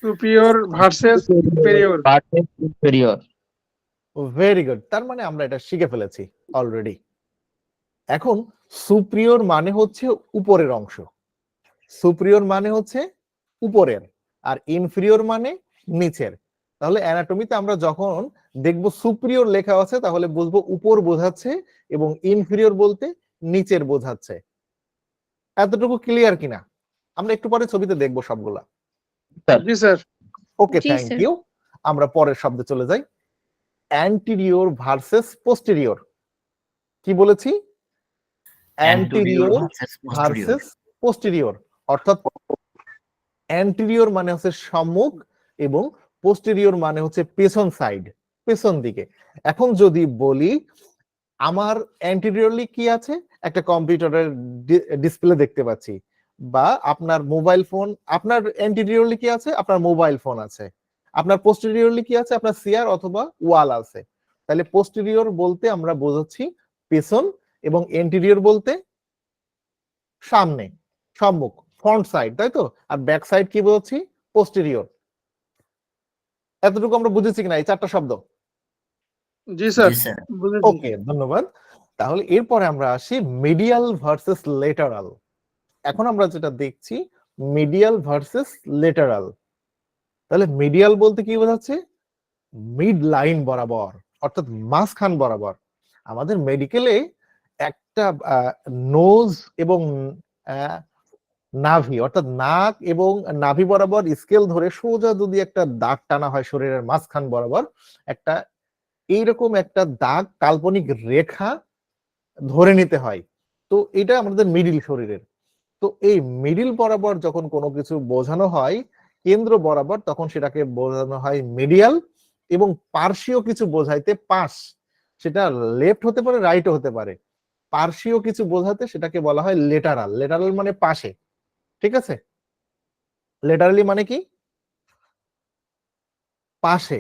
superior versus superior.
Inferior.
Very good, তার মানে আমরা এটা শিখে ফেলেছি অলরেডি। এখন সুপ্রিয়র মানে হচ্ছে উপরের অংশ, সুপ্রিয়র মানে হচ্ছে উপরের, আর ইনফেরিয়র মানে নিচের। তাহলে অ্যানাটমিতে আমরা যখন দেখব সুপ্রিয়র লেখা আছে তাহলে বুঝবো উপর বোঝাচ্ছে, এবং ইনফেরিয়র বলতে নিচের বোঝাচ্ছে। এতটুকু ক্লিয়ার কিনা? আমরা একটু পরে ছবিতে দেখবো সবগুলা।
জি স্যার,
ওকে,
জি,
থ্যাংক
স্যার।
ইউ। আমরা পরের শব্দে চলে যাই, অ্যান্টিরিয়র ভার্সেস পোস্টেরিয়র। কি বলেছি? অ্যান্টিরিয়র ভার্সেস পোস্টেরিয়র, অর্থাৎ অ্যান্টিরিয়র মানে হচ্ছে সম্মুখ এবং পোস্টেরিয়র মানে হচ্ছে পেছন সাইড, পেছন দিকে। এখন যদি বলি আমার অ্যান্টিরিয়রলি কি আছে, একটা কম্পিউটারের ডিসপ্লে দেখতে পাচ্ছি, বা আপনার মোবাইল ফোন, আপনার অ্যান্টিরিয়রলি কি আছে, আপনার মোবাইল ফোন আছে। আপনার পোস্টেরিয়রলি কি আছে, আপনার চেয়ার অথবা ওয়াল আছে। তাহলে পোস্টেরিয়র বলতে আমরা বোঝাচ্ছি পেছন, এবং অ্যান্টিরিয়র বলতে সামনে, সম্মুখ, ফ্রন্ট সাইড, তাই তো? আর ব্যাক সাইড কি বোঝাচ্ছি? পোস্টেরিয়র। এতটুকু আমরা বুঝেছি কিনা এই চারটা শব্দ?
জি স্যার, বুঝেছি।
ওকে, ধন্যবাদ। তাহলে এরপরে আমরা আসি মিডিয়াল ভার্সেস লেটারাল। এখন আমরা যেটা দেখছি মিডিয়াল ভার্সেস লেটারাল। তাহলে মিডিয়াল বলতে কি বোঝাচ্ছে? মিড লাইন বরাবর, অর্থাৎ মাঝখান বরাবর। আমাদের মেডিকেলে একটা নোজ এবং নাভি, অর্থাৎ নাক এবং নাভি বরাবর স্কেল ধরে সোজা যদি একটা দাগ টানা হয় শরীরের মাঝখান বরাবর, একটা এইরকম একটা দাগ, কাল্পনিক রেখা ধরে নিতে হয়। তো এটা আমাদের মিডিল শরীরের। তো এই মিডিল বরাবর যখন কোনো কিছু বোঝানো হয় কেন্দ্র বরাবর, তখন সেটাকে বোঝানো হয় মিডিয়াল, এবং পার্শ্বীয় কিছু বোঝাইতে পাশ, সেটা লেফট হতে পারে, রাইটও হতে পারে, পার্শ্বীয় কিছু বোঝাতে সেটাকে বলা হয় লেটারাল। লেটারাল মানে পাশে, ঠিক আছে? লেটারালি মানে কি? পাশে।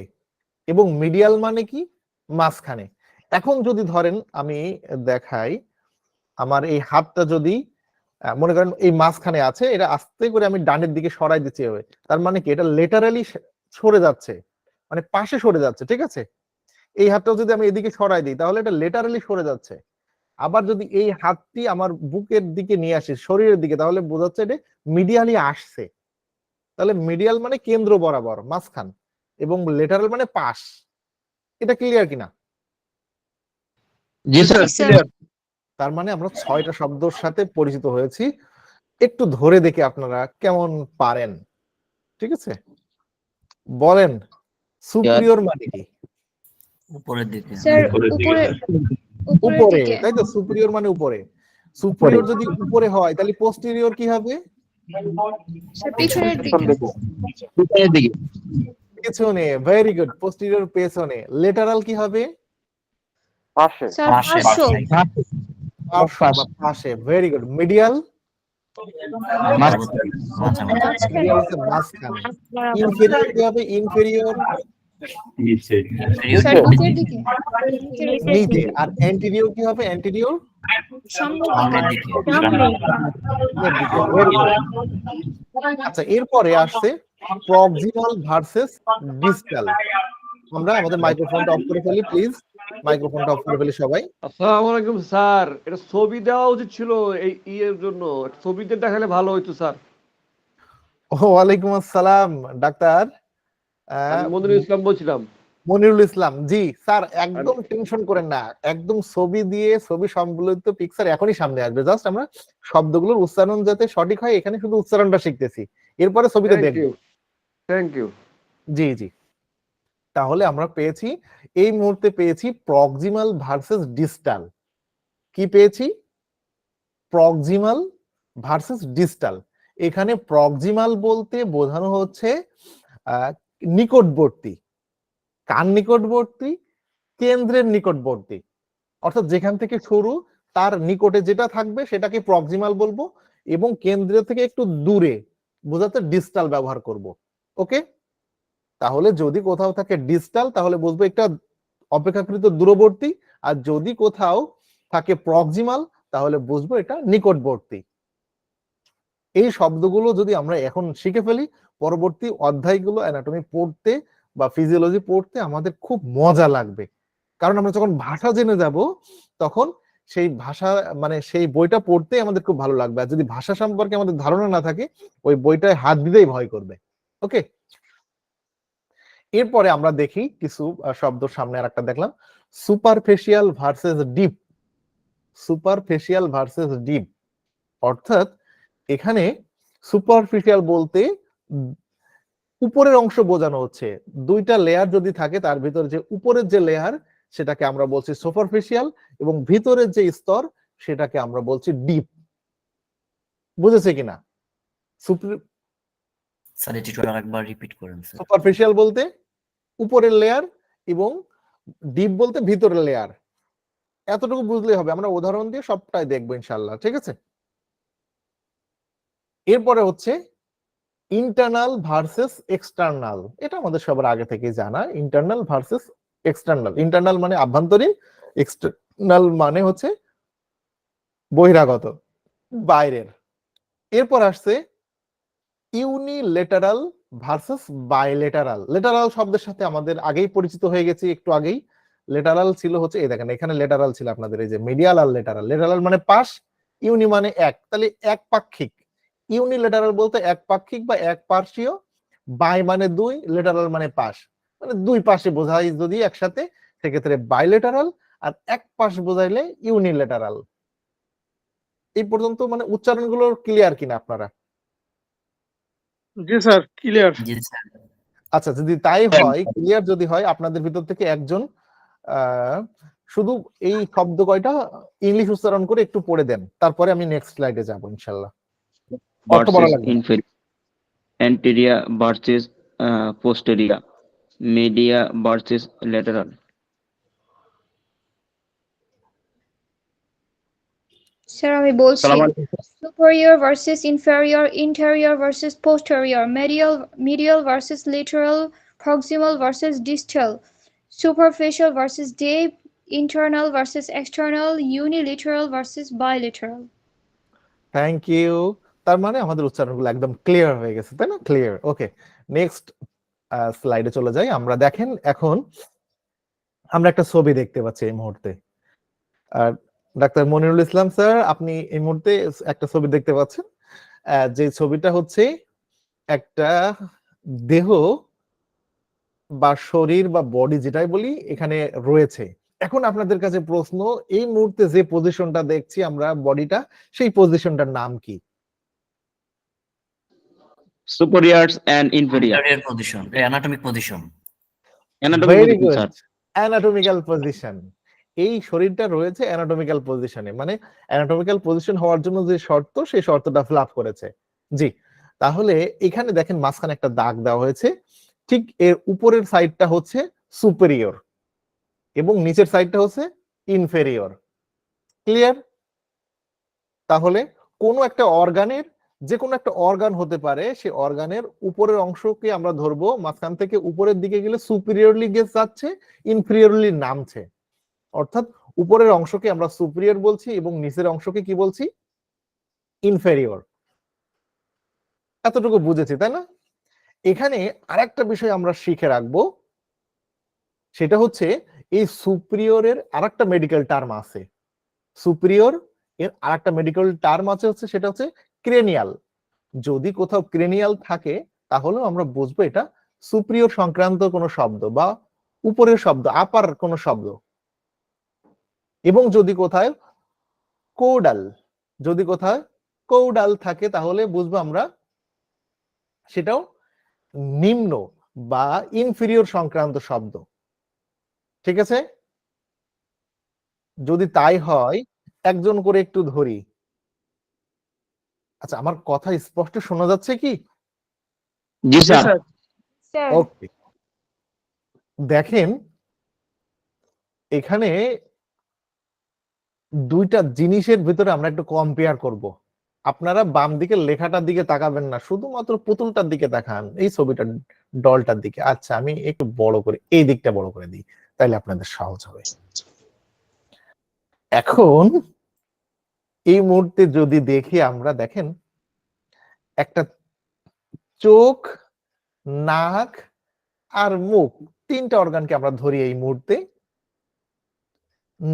এবং মিডিয়াল মানে কি? মাঝখানে। এখন যদি ধরেন আমি দেখাই, আমার এই হাতটা যদি মনে করেন এই মাঝখানে আছে, এটা আস্তে করে আমি ডানের দিকে সরাই দিচ্ছি এভাবে, তার মানে কি এটা লেটারালি সরে যাচ্ছে, মানে পাশে সরে যাচ্ছে, ঠিক আছে। এই হাতটা যদি আমি এদিকে সরাই দিই তাহলে এটা লেটারালি সরে যাচ্ছে। আবার যদি এই হাতটি আমার বুকের দিকে নিয়ে আসি, শরীরের দিকে, তাহলে বোঝাচ্ছে এটা মিডিয়ালি আসছে। তাহলে মিডিয়াল মানে কেন্দ্র বরাবর, মাঝখান, এবং লেটারাল মানে পাশ। এটা ক্লিয়ার কিনা?
জি স্যার।
Yes, sir.
ক্লিয়ার।
তার মানে আমরা 6টা শব্দের সাথে পরিচিত হয়েছি। একটু ধরে দেখি আপনারা কেমন পারেন, ঠিক আছে। বলেন সুপিরিয়র মানে কি?
উপরের দিকে।
Sir,
উপরের দিকে
উপরে
থাকে।
উপরের
উপরে,
দিকে।
তাই তো, সুপিরিয়র মানে উপরে। সুপিরিয়র যদি উপরে হয় তাহলে পোস্টেরিয়র কি হবে?
Sir, পিছনের দিকে।
পিছনের দিকে।
পেছনে। ভেরি গুড, পোস্টেরিয়র পেছনে। লেটারাল কি হবে?
পাশে।
Sir,
পাশে।
পার্শ্ব।
পার্শ্ব বা পাশে। Very good. মিডিয়াল?
মাঝখানে।
মাঝখানে।
মিডিয়াল হচ্ছে মাঝখানে। ইনফেরিয়র কি হবে? ইনফেরিয়র
নিচে।
Sir, নিচের দিকে।
নিচে। আর অ্যান্টেরিয়র কি হবে? অ্যান্টেরিয়র
সামনের দিকে।
সামনের দিকে।
সামনের দিকে। Very good. আচ্ছা, এরপরে আসছে প্রক্সিমাল ভার্সেস ডিস্টাল। আমরা আমাদের মাইক্রোফোনটা অফ করে ফেলি, প্লিজ। মাইক্রোফোনটা অফ করে ফেলি সবাই।
আসসালামু আলাইকুম স্যার, এটা ছবি দেওয়া উচিত ছিল এই ইয়ের জন্য, ছবিতে দেখালে ভালো হইতো স্যার।
ওয়ালাইকুম আসসালাম ডাক্তার।
আমি মনিরুল ইসলাম বলছিলাম।
মনিরুল ইসলাম, জি স্যার, একদম টেনশন করেন না, একদম ছবি দিয়ে ছবি সম্বলিত পিকচার এখনই সামনে আসবে। জাস্ট আমরা শব্দগুলোর উচ্চারণ যাতে সঠিক হয়, এখানে শুধু উচ্চারণটা শিখতেছি, এরপরে ছবিতে
থ্যাংক
দেখব।
You, thank you.
জি জি। তাহলে আমরা পেয়েছি, এই মুহূর্তে পেয়েছি প্রক্সিমাল ভার্সেস ডিস্টাল। কি পেয়েছি? Proximal versus distal. এখানে প্রক্সিমাল বলতে বোঝানো হচ্ছে নিকটবর্তী। কার নিকটবর্তী? কেন্দ্রের নিকটবর্তী, অর্থাৎ যেখান থেকে শুরু তার নিকটে যেটা থাকবে সেটাকে প্রক্সিমাল বলবো, এবং কেন্দ্র থেকে একটু দূরে বোঝাতে ডিস্টাল ব্যবহার করব। ওকে, তাহলে যদি কোথাও থাকে ডিস্টাল তাহলে বুঝবো একটা অপেক্ষাকৃত দূরবর্তী, আর যদি কোথাও থাকে প্রক্সিমাল তাহলে বুঝবো এটা নিকটবর্তী। এই শব্দগুলো যদি আমরা এখন শিখে ফেলি, পরবর্তী অধ্যায়গুলো অ্যানাটমি পড়তে বা ফিজিওলজি পড়তে আমাদের খুব মজা লাগবে। কারণ আমরা যখন ভাষা জেনে যাব তখন সেই ভাষা মানে সেই বইটা পড়তে আমাদের খুব ভালো লাগবে, আর যদি ভাষা সম্পর্কে আমাদের ধারণা না থাকে ওই বইটায় হাত দিতেই ভয় করবে। ওকে, এরপরে আমরা দেখি কিছু শব্দ। সামনে আর একটা দেখলাম, সুপারফেশিয়াল ভার্সেস ডিপ। সুপারফেশিয়াল ভার্সেস ডিপ, অর্থাৎ এখানে সুপারফিশিয়াল বলতে উপরের অংশ বোঝানো হচ্ছে। দুইটা লেয়ার যদি থাকে তার ভিতরে যে উপরের যে লেয়ার সেটাকে আমরা বলছি সুপারফিশিয়াল, এবং ভিতরের যে স্তর সেটাকে আমরা বলছি ডিপ। বুঝেছে কিনা?
স্যার এটি একটু আরেকবার রিপিট করেন স্যার।
সুপারফিশিয়াল বলতে উপরের লেয়ার এবং ডিপ বলতে ভিতরের লেয়ার। এতটুকু বুঝলেই হবে, আমরা উদাহরণ দিয়ে সবটাই দেখবো ইনশাআল্লাহ, ঠিক আছে। এরপরে হচ্ছে ইন্টারনাল ভার্সেস এক্সটার্নাল। এটা আমাদের সবার আগে থেকে জানা, ইন্টারনাল ভার্সেস এক্সটার্নাল। ইন্টারনাল মানে আভ্যন্তরীণ, এক্সটার্নাল মানে হচ্ছে বহিরাগত, বাইরের। এরপর আসছে ইউনিলেটারাল ভার্সেস বাইলেটারাল। লেটারাল শব্দের সাথে আমাদের আগেই পরিচিত হয়ে গেছি, একটু আগেই। লেটারাল ছিল হচ্ছে এই দেখেন এখানে লেটারাল ছিল আপনাদের এই যে মিডিয়াল আর লেটারাল। লেটারাল মানে পাশ, ইউনি মানে এক, তাহলে একপাক্ষিক। ইউনিলেটারাল বলতে একপাক্ষিক বা একপার্শ্বীয়, বাই মানে দুই, লেটারাল মানে পাশ, মানে দুই পাশে বোঝাই যদি একসাথে সেক্ষেত্রে বাইলেটারাল, আর এক পাশ বোঝাইলে ইউনিলেটারাল। এই পর্যন্ত মানে উচ্চারণগুলো ক্লিয়ার কিনা আপনারা?
জি স্যার, ক্লিয়ার।
জি স্যার।
আচ্ছা, যদি তাই হয়, ক্লিয়ার যদি হয়, আপনাদের ভিতর থেকে একজন শুধু এই শব্দ কয়টা ইংলিশ উচ্চারণ করে একটু পড়ে দেন, তারপরে আমি নেক্সট স্লাইডে যাব ইনশাআল্লাহ। অর্থ বলা
ভার্সেস
লাগবে।
Inferior, anterior versus posterior, medial versus lateral.
Sir, আমি বলছি।
সালাম আলাইকুম।
Superior versus inferior, interior versus posterior, medial versus lateral, proximal versus distal, superficial versus deep, internal versus external, unilateral versus bilateral.
Thank you. তার মানে আমাদের উচ্চারণগুলো একদম clear হয়ে গেছে, তাই না? ক্লিয়ার। ওকে, নেক্সট স্লাইডে চলে যাই আমরা। দেখেন এখন আমরা একটা ছবি দেখতে পাচ্ছি এই মুহূর্তে। আর ডাক্তার মনিরুল ইসলাম স্যার, আপনি এই মুহূর্তে একটা ছবি দেখতে পাচ্ছেন, যে ছবিটা হচ্ছে একটা দেহ বা শরীর বা বডি যেটাই বলি এখানে রয়েছে। এখন আপনাদের কাছে প্রশ্ন, এই মুহূর্তে যে পজিশনটা দেখছি আমরা বডিটা, সেই পজিশনটার নাম কি?
superiors and inferior.
Interior position, anatomic position.
Anatomic
very
position,
good,
sir.
Anatomical position. এই শরীরটা রয়েছে অ্যানাটমিক্যাল পজিশনে, মানে অ্যানাটমিক্যাল পজিশন হওয়ার জন্য যে শর্ত, সেই শর্তটা ফিল আপ করেছে। জি, তাহলে এখানে দেখেন মাঝখানে একটা দাগ দেওয়া হয়েছে, ঠিক এর উপরের সাইডটা হচ্ছে সুপেরিয়র এবং নিচের সাইডটা হচ্ছে ইনফেরিয়র। ক্লিয়ার? তাহলে কোন একটা অর্গানের, যে কোনো একটা অর্গান হতে পারে, সেই অর্গানের উপরের অংশকে আমরা ধরবো, মাঝখান থেকে উপরের দিকে গেলে সুপিরিয়রলি যাচ্ছে, ইনফেরিয়রলি নামছে। অর্থাৎ উপরের অংশকে আমরা সুপিরিয়র বলছি এবং নিচের অংশকে কি বলছি? ইনফেরিয়র। এতটুকু বুঝেছি, তাই না? এখানে আরেকটা বিষয় আমরা শিখে রাখবো, সেটা হচ্ছে এই সুপিরিয়রের আরেকটা মেডিকেল টার্ম আছে। সুপিরিয়র এর আরেকটা মেডিকেল টার্ম আছে, হচ্ছে সেটা হচ্ছে ক্রেনিয়াল। যদি কোথাও ক্রেনিয়াল থাকে তাহলে আমরা বুঝবো এটা সুপিরিয়র সংক্রান্ত কোনো শব্দ বা উপরের শব্দ, আপার কোনো শব্দ। এবং যদি কোথায় কোডাল, যদি কোথায় কোডাল থাকে তাহলে বুঝবো আমরা সেটাও নিম্ন বা ইনফেরিয়র সংক্রান্ত শব্দ। ঠিক আছে? যদি তাই হয়, একজন করে একটু ধরি। আচ্ছা, আমার কথা স্পষ্ট শোনা যাচ্ছে কি?
জি
জি
স্যার।
স্যার।
Sir,
ওকে, দেখেন এখানে দুইটা জিনিসের ভিতরে আমরা একটু কম্পেয়ার করব। আপনারা বাম দিকে লেখাটার দিকে তাকাবেন না, শুধুমাত্র পুতুলটার দিকে তাকান, এই ছবিটার ডলটার দিকে। আচ্ছা, আমি একটু বড় করে এই দিকটা বড় করে দিই, তাইলে আপনাদের সহজ হবে। এখন এই মুহূর্তে যদি দেখি আমরা, দেখেন একটা চোখ, নাক আর মুখ, তিনটা অর্গানকে আমরা ধরি এই মুহূর্তে।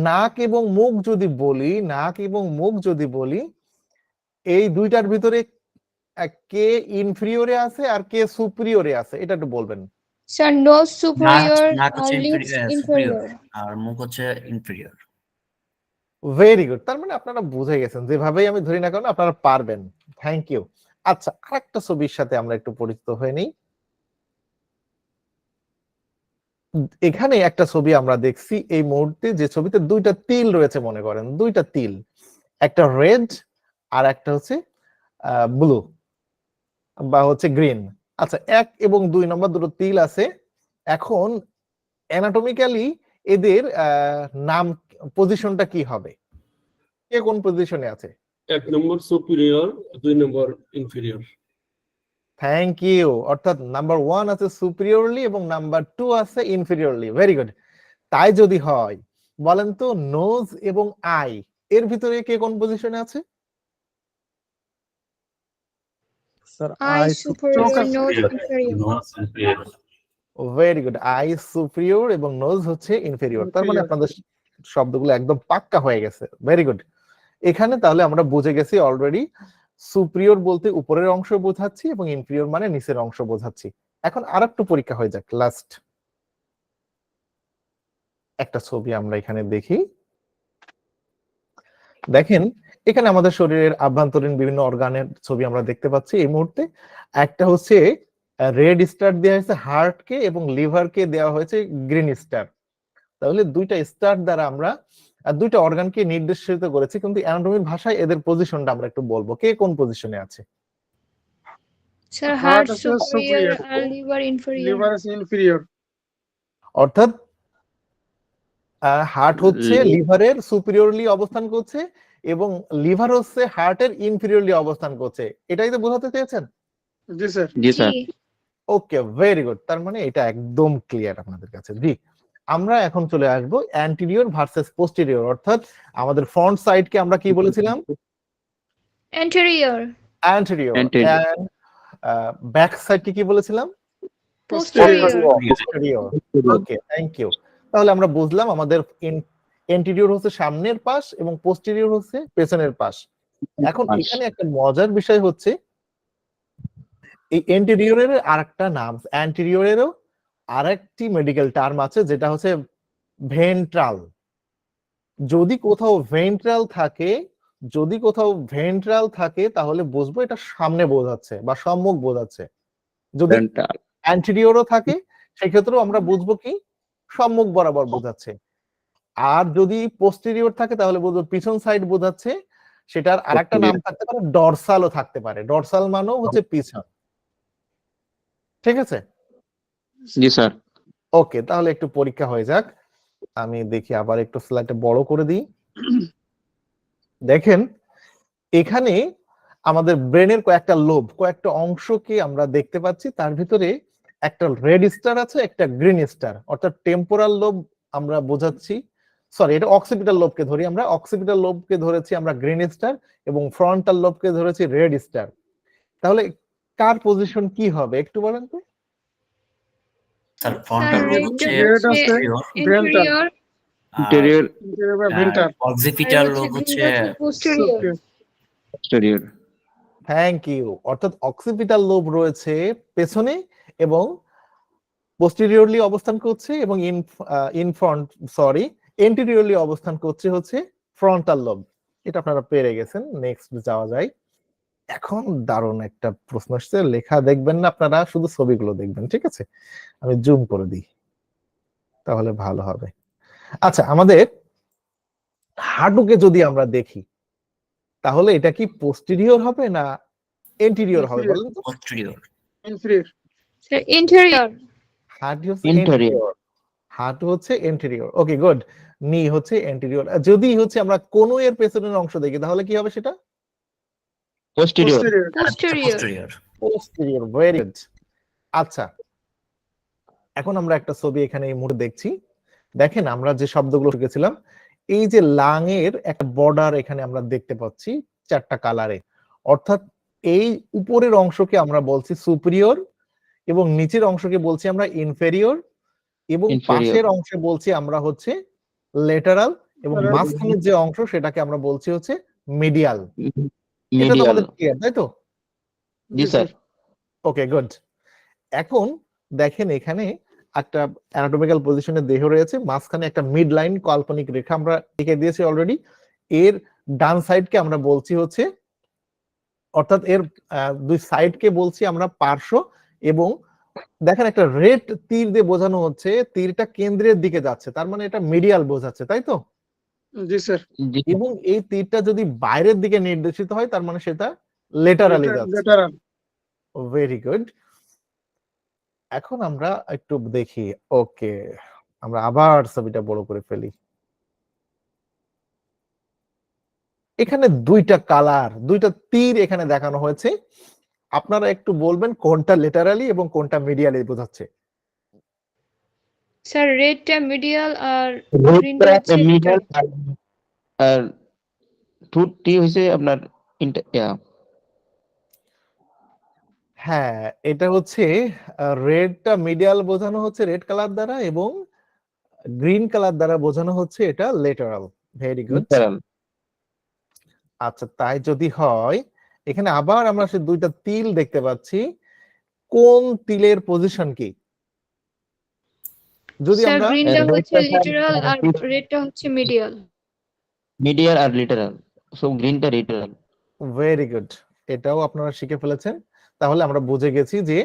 নাক এবং মুখ যদি বলি, নাক এবং মুখ যদি বলি, এই দুইটার ভিতরে কে ইনফেরিয়রে আছে আর কে সুপিরিয়রে আছে, এটা একটু বলবেন।
sir, nose superior,
নাক হচ্ছে
lips
superior
inferior.
আর মুখ হচ্ছে ইনফেরিয়র।
ভেরি গুড, তার মানে আপনারা বুঝে গেছেন, যেভাবেই আমি ধরি না কেন আপনারা পারবেন। Thank you. আচ্ছা, আরেকটা ছবির সাথে আমরা একটু পরিচিত হয়ে নিই। এখানে একটা ছবি আমরা দেখছি এই মুহূর্তে, যে ছবিতে দুইটা তিল রয়েছে, মনে করেন দুইটা তিল, একটা রেড আর একটা হচ্ছে ব্লু বা হচ্ছে গ্রিন। আচ্ছা, 1 এবং 2 নম্বর দুটো তিল আছে। এখন অ্যানাটমিক্যালি এদের নাম, পজিশনটা কি হবে? কে কোন পজিশনে আছে?
1 নম্বর সুপিরিয়র, 2 নম্বর ইনফেরিয়র।
Thank you. অর্থাৎ নাম্বার 1 আছে সুপিরিয়রলি এবং নাম্বার 2 আছে ইনফেরিয়রলি। Very good. তাই যদি হয়, বলেন তো নোজ এবং আই এর ভিতরে কে কোন পজিশনে আছে?
Sir
Eye superior,
Focus.
nose inferior.
Very good. I superior এবং নোজ হচ্ছে ইনফেরিয়র। তার মানে
Inferior.
আপনাদের শব্দগুলো একদম পাক্কা হয়ে গেছে। Very good. এখানে তাহলে আমরা বুঝে গেছি অলরেডি, সুপিরিয়র বলতে উপরের অংশ বোঝাচ্ছি এবং ইনফেরিয়র মানে নিচের অংশ বোঝাচ্ছি। এখন আরেকটু পরীক্ষা হয়ে যাক। লাস্ট একটা ছবি আমরা এখানে দেখি। দেখেন এখানে আমাদের শরীরের আভ্যন্তরীণ বিভিন্ন অর্গানের ছবি আমরা দেখতে পাচ্ছি এই মুহূর্তে। একটা হচ্ছে রেড স্টার দেওয়া হয়েছে হার্টকে এবং লিভারকে দেওয়া হয়েছে গ্রিন স্টার। তাহলে দুইটা স্টার দ্বারা আমরা দুইটা অর্গানকে নির্দেশিত করেছি, কিন্তু অ্যানাটমির ভাষায় এদের পজিশনটা আমরা একটু বলবো। কে কোন পজিশনে আছে?
Sir,
Heart
heart
is
superior
superior.
and liver inferior.
Liver is inferior.
অর্থাৎ হার্ট হচ্ছে লিভারের সুপিরিয়রলি অবস্থান করছে এবং লিভার হচ্ছে হার্টের ইনফেরিয়রলি অবস্থান করছে। এটাই তো বোঝাতে চেয়েছেন?
জি স্যার।
জি স্যার।
ওকে, ভেরি গুড। তার মানে এটা একদম ক্লিয়ার আপনাদের কাছে। জি, আমরা এখন চলে আসবো অ্যান্টিরিয়র ভার্সেস পোস্টেরিয়র, অর্থাৎ আমাদের ফ্রন্ট সাইডকে আমরা কি বলেছিলাম?
Anterior.
Anterior.
Anterior.
And back সাইডকে কি বলেছিলাম?
Posterior.
Posterior. Okay, thank you. তাহলে আমরা বুঝলাম আমাদের এন্টিরিয়র হচ্ছে সামনের পাশ এবং পোস্টেরিয়র হচ্ছে পেছনের পাশ। এখন এখানে একটা মজার বিষয় হচ্ছে এই এন্টিরিয়রের আরেকটা নাম, অ্যান্টিরিয়রেরও আরেকটি মেডিকেল টার্ম আছে যেটা হচ্ছে ভেন্ট্রাল। যদি কোথাও ভেন্ট্রাল থাকে তাহলে বুঝবো এটা সামনে বোঝাচ্ছে বা সম্মুখ বোঝাচ্ছে। যদি
Ventral.
অ্যান্টিরিয়রও থাকে সেক্ষেত্রেও আমরা বুঝবো কি সম্মুখ বরাবর বোঝাচ্ছে। আর যদি পোস্টেরিয়র থাকে তাহলে বুঝবো পিছন সাইড বোঝাচ্ছে। সেটার আরেকটা নাম থাকতে পারে, ডরসালও থাকতে পারে। ডরসাল মানেও হচ্ছে পিছন। ঠিক আছে,
জি স্যার।
ওকে, তাহলে একটু পরীক্ষা হয়ে যাক। আমি দেখি আবার একটু স্লাইডটা বড় করে দিই। দেখেন এখানে আমাদের ব্রেনের কয়েকটা অংশকে আমরা দেখতে পাচ্ছি। তার ভিতরে একটা রেড স্টার আছে, একটা গ্রিন স্টার, অর্থাৎ টেম্পোরাল লোব আমরা বোঝাচ্ছি, সরি এটা অক্সিপিটাল লোবকে ধরি আমরা। অক্সিপিটাল লোবকে ধরেছি আমরা গ্রিন স্টার এবং ফ্রন্টাল লোবকে ধরেছি রেড স্টার। তাহলে কার পজিশন কি হবে একটু বলেন তো?
স্যার ফ্রন্টাল লোব
red
হচ্ছে
red আছে,
posterior,
Anterior.
Interior.
Ventral,
occipital
আর
লোব
হচ্ছে
হচ্ছে
posterior.
Posterior.
Thank you. অর্থাৎ অক্সিপিটাল লোব রয়েছে পেছনে এবং পোস্টেরিয়রলি অবস্থান করছে এবং এন্টিরিয়রলি অবস্থান করছে হচ্ছে ফ্রন্টাল লোব। এটা আপনারা পেরে গেছেন। নেক্সট যাওয়া যায়। এখন দারুণ একটা প্রশ্ন আসছে, লেখা দেখবেন না আপনারা, শুধু ছবিগুলো দেখবেন, ঠিক আছে? আমি জুম করে দিই তাহলে ভালো হবে। আচ্ছা, আমাদের হাঁটুকে যদি আমরা দেখি তাহলে এটা কি পোস্টেরিয়র হবে না এন্টিরিয়র হবে
Inferior.
বলেন তো?
posterior,
inferior,
Sir, interior.
হাঁটু হচ্ছে
Interior.
anterior, হাঁটু হচ্ছে এন্টিরিয়র। ওকে, গুড। নি হচ্ছে এন্টিরিয়র। যদি হচ্ছে আমরা কোন এর পেছনের অংশ দেখি তাহলে কি হবে সেটা?
Posterior.
posterior,
Posterior.
posterior,
posterior. Very good. আচ্ছা, এখন আমরা একটা ছবি এখানে এই মুহূর্তে দেখছি। দেখেন আমরা যে শব্দগুলো শিখেছিলাম, এই যে লাং এর একটা বর্ডার এখানে আমরা দেখতে পাচ্ছি 4টা কালারে। অর্থাৎ এই উপরের অংশকে আমরা বলছি সুপিরিয়র এবং নিচের অংশকে বলছি আমরা ইনফেরিয়র এবং
Inferior.
পাশের অংশে বলছি আমরা হচ্ছে লেটারাল এবং
Lateral.
মাঝখানের যে অংশ সেটাকে আমরা বলছি হচ্ছে মিডিয়াল। এটা তো
Medial.
আমাদের ক্লিয়ার, তাই তো?
জি স্যার।
ওকে, গুড। এখন দেখেন এখানে একটা অ্যানাটমিক্যাল পজিশনে দেহ রয়েছে, মাঝখানে একটা মিড লাইন কাল্পনিক রেখা আমরা এঁকে দিয়েছি অলরেডি। এর ডান সাইডকে আমরা বলছি হচ্ছে, অর্থাৎ এর দুই সাইডকে বলছি আমরা পার্শ্ব, এবং দেখেন একটা রেড তীর দিয়ে বোঝানো হচ্ছে, তীরটা কেন্দ্রের দিকে যাচ্ছে, তার মানে এটা মিডিয়াল বোঝাচ্ছে, তাই তো?
জি স্যার,
জি
এবং এই তীরটা যদি বাইরের দিকে নির্দেশিত হয় তার মানে সেটা লেটারালি যাচ্ছে।
Lateral,
very good. এখন আমরা একটু দেখি। ওকে, আমরা আবার ছবিটা বড় করে ফেলি। এখানে দুইটা কালার, দুইটা তীর এখানে দেখানো হয়েছে। আপনারা একটু বলবেন কোনটা লেটারালি এবং কোনটা মিডিয়ালি বোঝাচ্ছে?
Sir, red টা medial আর
Red
green
টা
টা হচ্ছে
medial
lateral.
আর ঠোঁটটি হয়েছে আপনার
হ্যাঁ, এটা হচ্ছে রেডটা মিডিয়াল বোঝানো হচ্ছে রেড কালার দ্বারা এবং গ্রিন কালার দ্বারা বোঝানো হচ্ছে এটা লেটারাল। Very good.
lateral.
আচ্ছা, তাই যদি হয়, এখানে আবার আমরা সে দুইটা তিল দেখতে পাচ্ছি। কোন তিলের পজিশন কি? যদি
Sir,
আমরা
green টা
red
হচ্ছে
টা
lateral আর
sir,
red টা হচ্ছে medial.
medial আর lateral. So green টা lateral.
ভেরি গুড, এটাও আপনারা শিখে ফেলেছেন। তাহলে আমরা বুঝে গেছি যে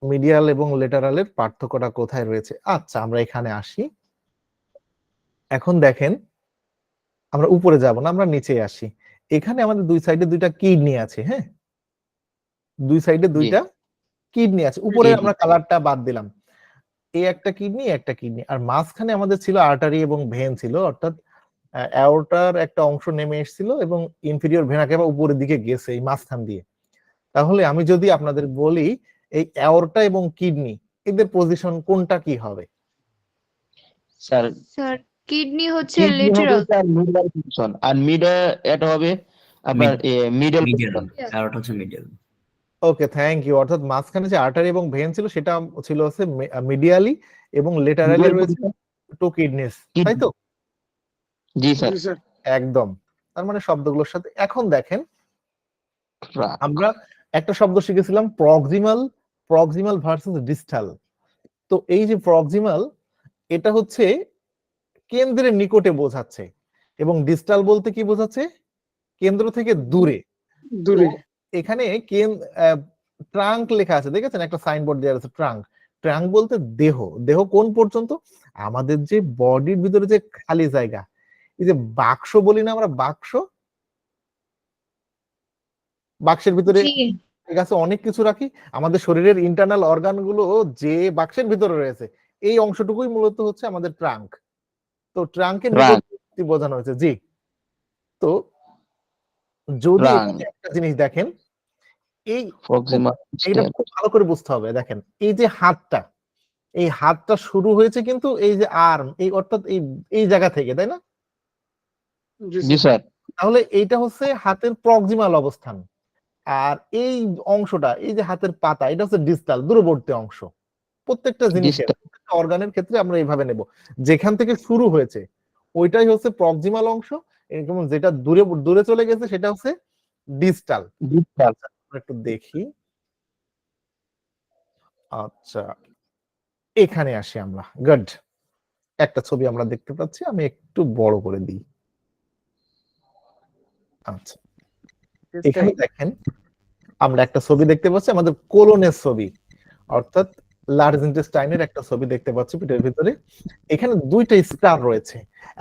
মিডিয়াল এবং লেটারালের পার্থক্যটা কোথায় রয়েছে। আচ্ছা, আমরা এখানে আসি। এখন দেখেন আমরা উপরে যাব না, আমরা নিচে আসি। এখানে আমাদের দুই সাইডে দুইটা কিডনি আছে। হ্যাঁ, দুই সাইডে দুইটা কিডনি আছে। উপরে
Kidney.
আমরা কালারটা বাদ দিলাম। এই একটা কিডনি, একটা কিডনি, আর মাঝখানে আমাদের ছিল আর্টারি এবং ভেন ছিল, অর্থাৎ অ্যাওর্টার একটা অংশ নেমে এসেছিল এবং ইনফেরিয়র ভেনা কেবা উপরের দিকে গেছে এই মাঝখান দিয়ে। তাহলে আমি যদি আপনাদের বলি এই অ্যাওর্টা এবং কিডনি এদের পজিশন কোনটা কি হবে?
স্যার
স্যার কিডনি হচ্ছে
কিডনি হবে
লিটারাল।
স্যার মিডল পজিশন, আর মিডে এটা হবে আপনার মিডল
মিডিয়াল,
পজিশন।
অ্যারোটা হচ্ছে মিডিয়াল।
Okay, thank you. অর্থাৎ মাঝখানে যে আর্টারি এবং ভেন ছিল সেটা ছিল হচ্ছে মিডিয়ালি, এবং লেটারালি
মিডল
রয়েছে
পজিশন
টু কিডনিস, তাই
কিডনি।
তো?
জি স্যার।
জি স্যার।
একদম। তার মানে শব্দগুলোর সাথে এখন দেখেন
ট্রাক।
আমরা একটা শব্দ শিখেছিলাম প্রক্সিমাল ভার্সেস ডিস্টাল। তো এই যে প্রক্সিমাল, এটা হচ্ছে কেন্দ্রের নিকটে বোঝাচ্ছে, এবং ডিস্টাল বলতে কি বোঝাচ্ছে? কেন্দ্র থেকে দূরে।
দূরে।
তো এখানে ট্রাঙ্ক লেখা আছে, দেখেছেন একটা সাইনবোর্ড দেওয়া আছে ট্রাঙ্ক। ট্রাঙ্ক বলতে দেহ। দেহ কোন পর্যন্ত? আমাদের যে বডির ভিতরে যে খালি জায়গা, এই যে বাক্স বলি না আমরা, বাক্সের ভিতরে
জি
আছে অনেক কিছু রাখি। আমাদের শরীরের ইন্টারনাল অর্গান গুলো যে বাক্সের ভিতরে রয়েছে, এই অংশটুকুই মূলত হচ্ছে আমাদের ট্রাঙ্ক। তো ট্রাঙ্কের
ট্রাঙ্ক।
নিকটবর্তী বোঝানো হয়েছে। জি। তো যদি
ট্রাঙ্ক।
এখানে একটা জিনিস দেখেন, এই
প্রক্সিমাল
এইটা খুব ভালো করে বুঝতে হবে। দেখেন এই যে হাতটা, এই হাতটা শুরু হয়েছে কিন্তু এই যে আর্ম, এই অর্থাৎ এই জায়গা থেকে, তাই না?
জি
জি
স্যার।
স্যার।
তাহলে এইটা হচ্ছে হাতের প্রক্সিমাল অবস্থান, আর এই অংশটা, এই যে হাতের পাতা, এটা হচ্ছে ডিস্টাল, দূরবর্তী অংশ। প্রত্যেকটা জিনিসের,
ডিস্টাল।
প্রত্যেকটা অর্গানের ক্ষেত্রে আমরা এইভাবে নেব, যেখান থেকে শুরু হয়েছে ওইটাই হচ্ছে প্রক্সিমাল অংশ, এবং যেটা দূরে দূরে চলে গেছে সেটা হচ্ছে ডিস্টাল।
ডিস্টাল।
একটু দেখি। আচ্ছা, এখানে আসি আমরা। গুড। একটা ছবি আমরা দেখতে পাচ্ছি, আমি একটু বড় করে দিই। আচ্ছা, এখানে দেখেন আমরা একটা ছবি দেখতে পাচ্ছি, আমাদের কোলনের ছবি, অর্থাৎ লার্জ ইন্টেস্টাইনের একটা ছবি দেখতে পাচ্ছি পেটের ভিতরে। এখানে দুইটা স্টার রয়েছে,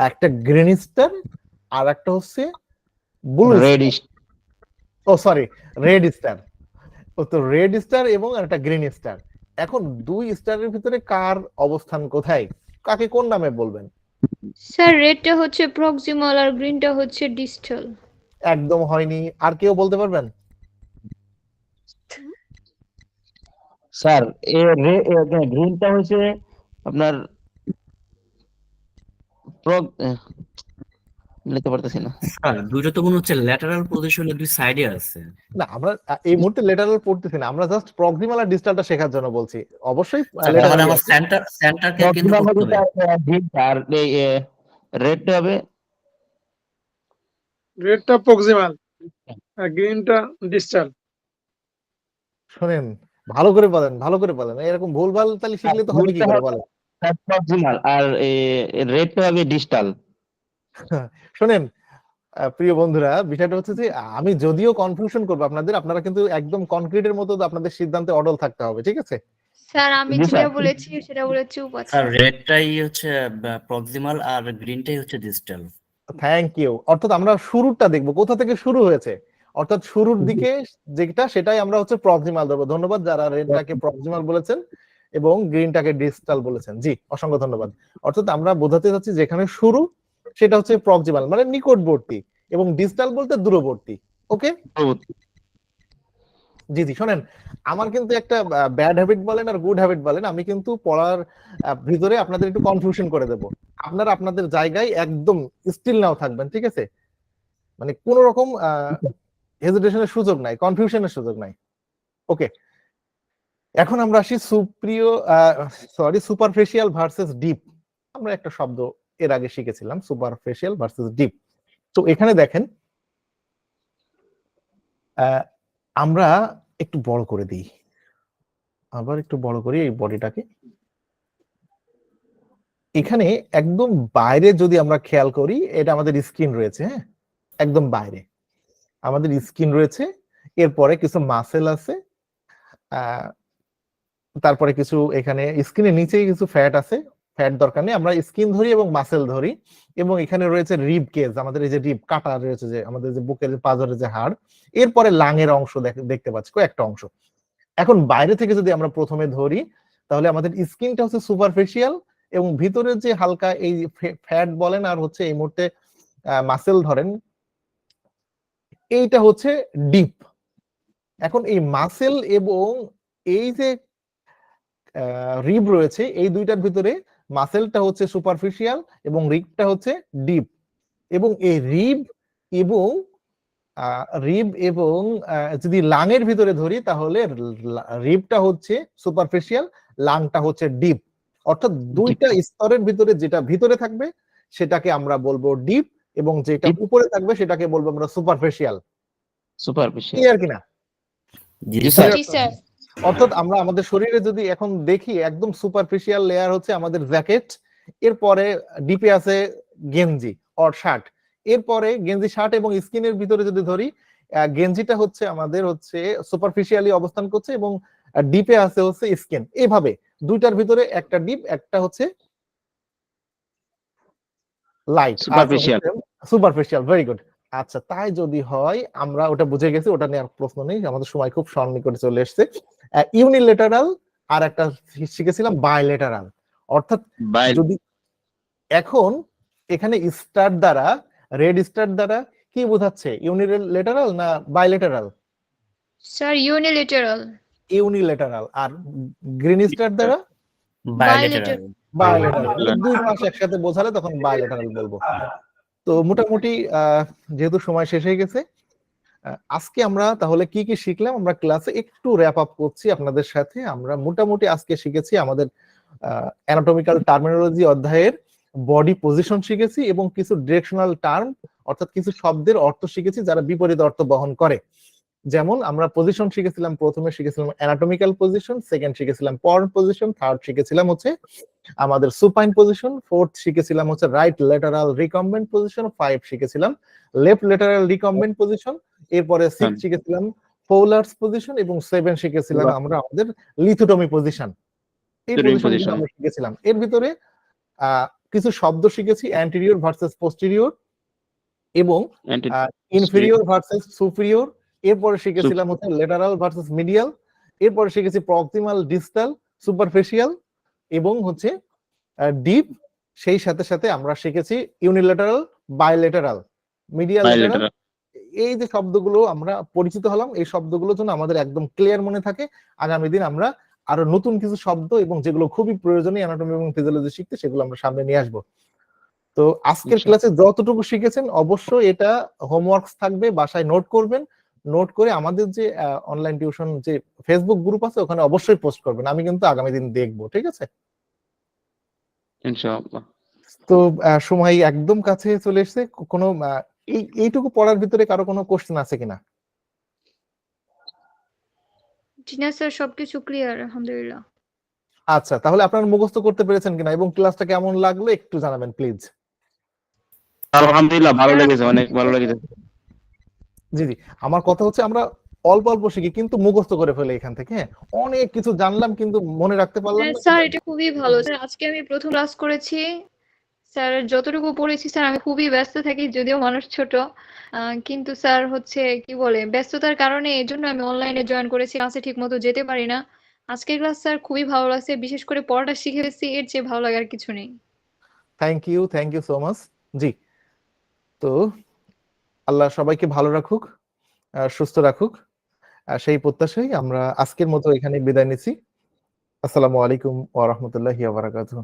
একটা গ্রিন স্টার আর একটা হচ্ছে ব্লু
রেড
স্টার। ও সরি, রেড স্টার। ও তো রেড স্টার এবং একটা গ্রিন স্টার। এখন দুই স্টারের ভিতরে কার অবস্থান কোথায়, কাকে কোন নামে বলবেন?
স্যার রেডটা হচ্ছে প্রক্সিমাল আর গ্রিনটা হচ্ছে ডিস্টাল।
একদম হয়নি, আর কেউ বলতে পারবেন?
স্যার গ্রিনটা হচ্ছে আপনার লিখতে পারতেছি না।
স্যার দুইটা তো মনে হচ্ছে ল্যাটারাল পজিশনে দুই সাইডে আছে।
না, আমরা এই মুহূর্তে লেটারাল পড়তেছি না, আমরা জাস্ট প্রক্সিমাল আর ডিস্টালটা শেখার জন্য বলছি। অবশ্যই
স্যার তার মানে আমার সেন্টারকে কেন্দ্র
প্রক্সিমাল
করতে
হবে
হবে।
গ্রিনটা, আর রেডটা হবে
রেডটা প্রক্সিমাল আর গ্রিনটা ডিস্টাল।
শোনেন, ভালো করে বলেন, ভালো করে বলেন, এরকম ভুলভাল তাহলে শিখলে তো হবে কি
গ্রিনটা
করে
হবে
বলেন?
প্রক্সিমাল, আর রেডটা হবে ডিস্টাল।
শোনেন প্রিয় বন্ধুরা, বিষয়টা হচ্ছে যে আমি যদিও কনফিউশন করবো আপনাদের, আপনারা কিন্তু একদম কনক্রিটের মতো আপনাদের সিদ্ধান্তে অটল থাকতে হবে, ঠিক আছে?
স্যার আমি
জি
যেটা
স্যার।
বলেছি সেটা বলে চুপ আছে।
স্যার রেডটাই হচ্ছে প্রক্সিমাল আর গ্রিনটাই হচ্ছে ডিস্টাল।
Thank you. অর্থাৎ আমরা শুরুটা দেখবো, কোথা থেকে শুরু হয়েছে, অর্থাৎ শুরুর দিকে যেটা, সেটাই আমরা হচ্ছে প্রক্সিমাল ধরবো। ধন্যবাদ যারা রেডটাকে প্রক্সিমাল বলেছেন এবং গ্রিনটাকে ডিস্টাল বলেছেন। জি, অসংখ্য ধন্যবাদ। অর্থাৎ আমরা বোঝাতে চাচ্ছি যেখানে শুরু সেটা হচ্ছে প্রক্সিমাল, মানে নিকটবর্তী, এবং ডিস্টাল বলতে দূরবর্তী। ওকে, জি জি। শোনেন, আমার কিন্তু একটা ব্যাড হ্যাবিট বলেন আর গুড হ্যাবিট বলেন, আমি কিন্তু পড়ার ভিতরে আপনাদের একটু কনফিউশন করে দেব। আপনারা আপনাদের জায়গায় একদম স্টিল নাও থাকবেন, ঠিক আছে? মানে কোন রকম হেজিটেশনের সুযোগ নাই, কনফিউশনের সুযোগ নাই। ওকে, এখন আমরা আসি সুপারফিশিয়াল ভার্সেস ডিপ। আমরা একটা শব্দ এর আগে শিখেছিলাম, সুপারফিশিয়াল ভার্সেস ডিপ। তো এখানে দেখেন, আমরা একটু বড় করে দিই, আবার একটু বড় করি এই বডিটাকে। এখানে একদম বাইরে যদি আমরা খেয়াল করি, এটা আমাদের স্কিন রয়েছে, হ্যাঁ, একদম বাইরে আমাদের স্কিন রয়েছে। এরপরে কিছু মাসেল আছে, তারপরে কিছু এখানে স্কিনের নিচেই কিছু ফ্যাট আছে। ফ্যাট দরকার নেই, আমরা স্কিন ধরি এবং মাসেল ধরি। এবং এখানে রয়েছে রিব কেজ, আমাদের এই যে রিব কাটা রয়েছে, যে আমাদের যে বুকের পাঁজরের যে হাড়। এরপরে লাঙের অংশ দেখতে পাচ্ছি, কয়েকটা অংশ। এখন বাইরে থেকে যদি আমরা প্রথমে ধরি, তাহলে আমাদের স্কিনটা হচ্ছে সুপারফিশিয়াল, এবং ভিতরে যে হালকা এই ফ্যাট বলেন আর হচ্ছে এই মুহূর্তে মাসেল ধরেন, এইটা হচ্ছে ডিপ। এখন এই মাসেল এবং এই যে রিব রয়েছে, এই দুইটার ভিতরে মাসেলটা হচ্ছে সুপারফিশিয়াল এবং রিবটা হচ্ছে ডিপ। এবং এই রিব এবং যদি লাংয়ের ভিতরে ধরি তাহলে রিবটা হচ্ছে সুপারফিশিয়াল, লাংটা হচ্ছে ডিপ। অর্থাৎ দুইটা স্তরের ভিতরে যেটা ভিতরে থাকবে সেটাকে আমরা বলবো ডিপ, এবং যেটা
Deep.
উপরে থাকবে সেটাকে বলবো আমরা সুপারফিশিয়াল।
সুপারফিশিয়াল।
ক্লিয়ার কিনা?
জি
জি
স্যার।
স্যার।
জি স্যার।
অর্থাৎ আমরা আমাদের শরীরে যদি এখন দেখি একদম সুপারফিশিয়াল লেয়ার হচ্ছে আমাদের জ্যাকেট, এরপরে ডিপে আছে গেঞ্জি অর শার্ট, এরপরে গেঞ্জি শার্ট এবং স্কিনের ভিতরে যদি ধরি গেঞ্জিটা হচ্ছে আমাদের হচ্ছে সুপারফিশিয়ালি অবস্থান করছে এবং ডিপে আছে হচ্ছে স্কিন। এইভাবে দুইটার ভিতরে একটা ডিপ, একটা হচ্ছে light,
Superficial.
Superficial. Very good. আচ্ছা, তাই যদি হয় আমরা ওটা বুঝে গেছি, ওটা নিয়ে আর প্রশ্ন নেই, আমাদের সময় খুব সন্নিকটে চলে এসেছে। ইউনিলেটারাল আর একটা শিখেছিলাম বাইলেটারাল। অর্থাৎ
বাই
যদি এখন এখানে স্টার দ্বারা, রেড স্টার দ্বারা কি বোঝাচ্ছে, ইউনিলেটারাল না বাইলেটারাল?
Sir unilateral.
ইউনিলেটারাল। আর গ্রিন স্টার দ্বারা
বায়োলেটারাল।
বায়োলেটারাল। দুই পাশ একসাথে বোঝালে তখন বায়োলেটারাল বলবো। তো মোটামুটি যেহেতু সময় শেষ হয়ে গেছে, আজকে আমরা তাহলে কি কি শিখলাম আমরা ক্লাসে একটু র্যাপ আপ করছি আপনাদের সাথে। আমরা মোটামুটি আজকে শিখেছি আমাদের অ্যানাটমিক্যাল টার্মিনোলজি অধ্যায়ের বডি পজিশন শিখেছি এবং কিছু ডিরেকশনাল টার্ম অর্থাৎ কিছু শব্দের অর্থ শিখেছি যারা বিপরীত অর্থ বহন করে। যেমন আমরা পজিশন শিখেছিলাম, প্রথমে শিখেছিলাম অ্যানাটমিক্যাল পজিশন, সেকেন্ড শিখেছিলাম পর্ন পজিশন, থার্ড শিখেছিলাম হচ্ছে আমাদের সুপাইন পজিশন, ফোর্থ শিখেছিলাম হচ্ছে রাইট ল্যাটারাল রিকম্বেন্ট পজিশন, 5 শিখেছিলাম লেফট ল্যাটারাল রিকম্বেন্ট পজিশন, এরপরে 6 শিখেছিলাম ফোলার্স পজিশন এবং 7 শিখেছিলাম আমরা আমাদের লিথোটমি পজিশন। এই পজিশনগুলো আমরা শিখেছিলাম। এর ভিতরে কিছু শব্দ শিখেছি, অ্যান্টেরিয়র ভার্সেস পোস্টেরিয়র এবং ইনফেরিয়র ভার্সেস সুপিরিয়র। এরপরে শিখেছিলাম হচ্ছে লেটারাল ভার্সেস মিডিয়াল। এরপরে শিখেছি প্রক্সিমাল, ডিস্টাল, সুপারফিশিয়াল এবং হচ্ছে ডিপ। সেই সাথে সাথে আমরা শিখেছি ইউনিলেটারাল, বাইলেটারাল, মিডিয়াল, লেটারাল। এই যে শব্দগুলো আমরা পরিচিত হলাম, এই শব্দগুলোর জন্য আমাদের একদম ক্লিয়ার মনে থাকে। আগামী দিন আমরা আরো নতুন কিছু শব্দ এবং যেগুলো খুবই প্রয়োজনীয় অ্যানাটমি এবং ফিজিওলজি শিখতে, সেগুলো আমরা সামনে নিয়ে আসবো। তো আজকের ক্লাসে যতটুকু শিখেছেন অবশ্যই এটা হোমওয়ার্কস থাকবে, বাসায় নোট করবেন। নোট করে আমাদের যে অনলাইন টিউশন যে ফেসবুক গ্রুপ আছে ওখানে অবশ্যই পোস্ট করবেন। আমি কিন্তু আগামী দিন দেখবো, ঠিক আছে?
ইনশাআল্লাহ।
তো সময় একদম কাছে চলে এসেছে। কোনো এইটুকু পড়ার ভিতরে কারো কোনো কোশ্চেন আছে কিনা?
জি না স্যার, সবকিছু ক্লিয়ার আলহামদুলিল্লাহ।
আচ্ছা, তাহলে আপনারা মুখস্থ করতে পেরেছেন কিনা এবং ক্লাসটা কেমন লাগলো একটু জানাবেন প্লিজ।
আলহামদুলিল্লাহ, ভালো লেগেছে, অনেক ভালো লেগেছে।
জি জি, আমার কথা হচ্ছে আমরা অল্প অল্প শিখি কিন্তু মুখস্থ করে ফেলে এখান থেকে। হ্যাঁ, অনেক কিছু জানলাম কিন্তু মনে রাখতে পারলাম না।
স্যার এটা খুবই ভালো স্যার, আজকে আমি প্রথম ক্লাস করেছি স্যার, যতটুকু পড়েছি স্যার আমি খুবই ব্যস্ত থাকি, যদিও মানুষ ছোট, কিন্তু স্যার হচ্ছে কি বলে ব্যস্ততার কারণে এই জন্য আমি অনলাইনে জয়েন করেছি, ক্লাসে ঠিক মতো যেতে পারি না। আজকের ক্লাস স্যার খুবই ভালো লাগছে, বিশেষ করে পড়াটা শিখে গেছি, এর চেয়ে ভালো লাগার কিছু নেই।
Thank you so much. জি, তো আল্লাহ সবাইকে ভালো রাখুক, সুস্থ রাখুক, সেই প্রত্যাশায় আমরা আজকের মতো এখানে বিদায় নিচ্ছি। আসসালামু আলাইকুম ওয়া রাহমাতুল্লাহি ওয়া বারাকাতুহু।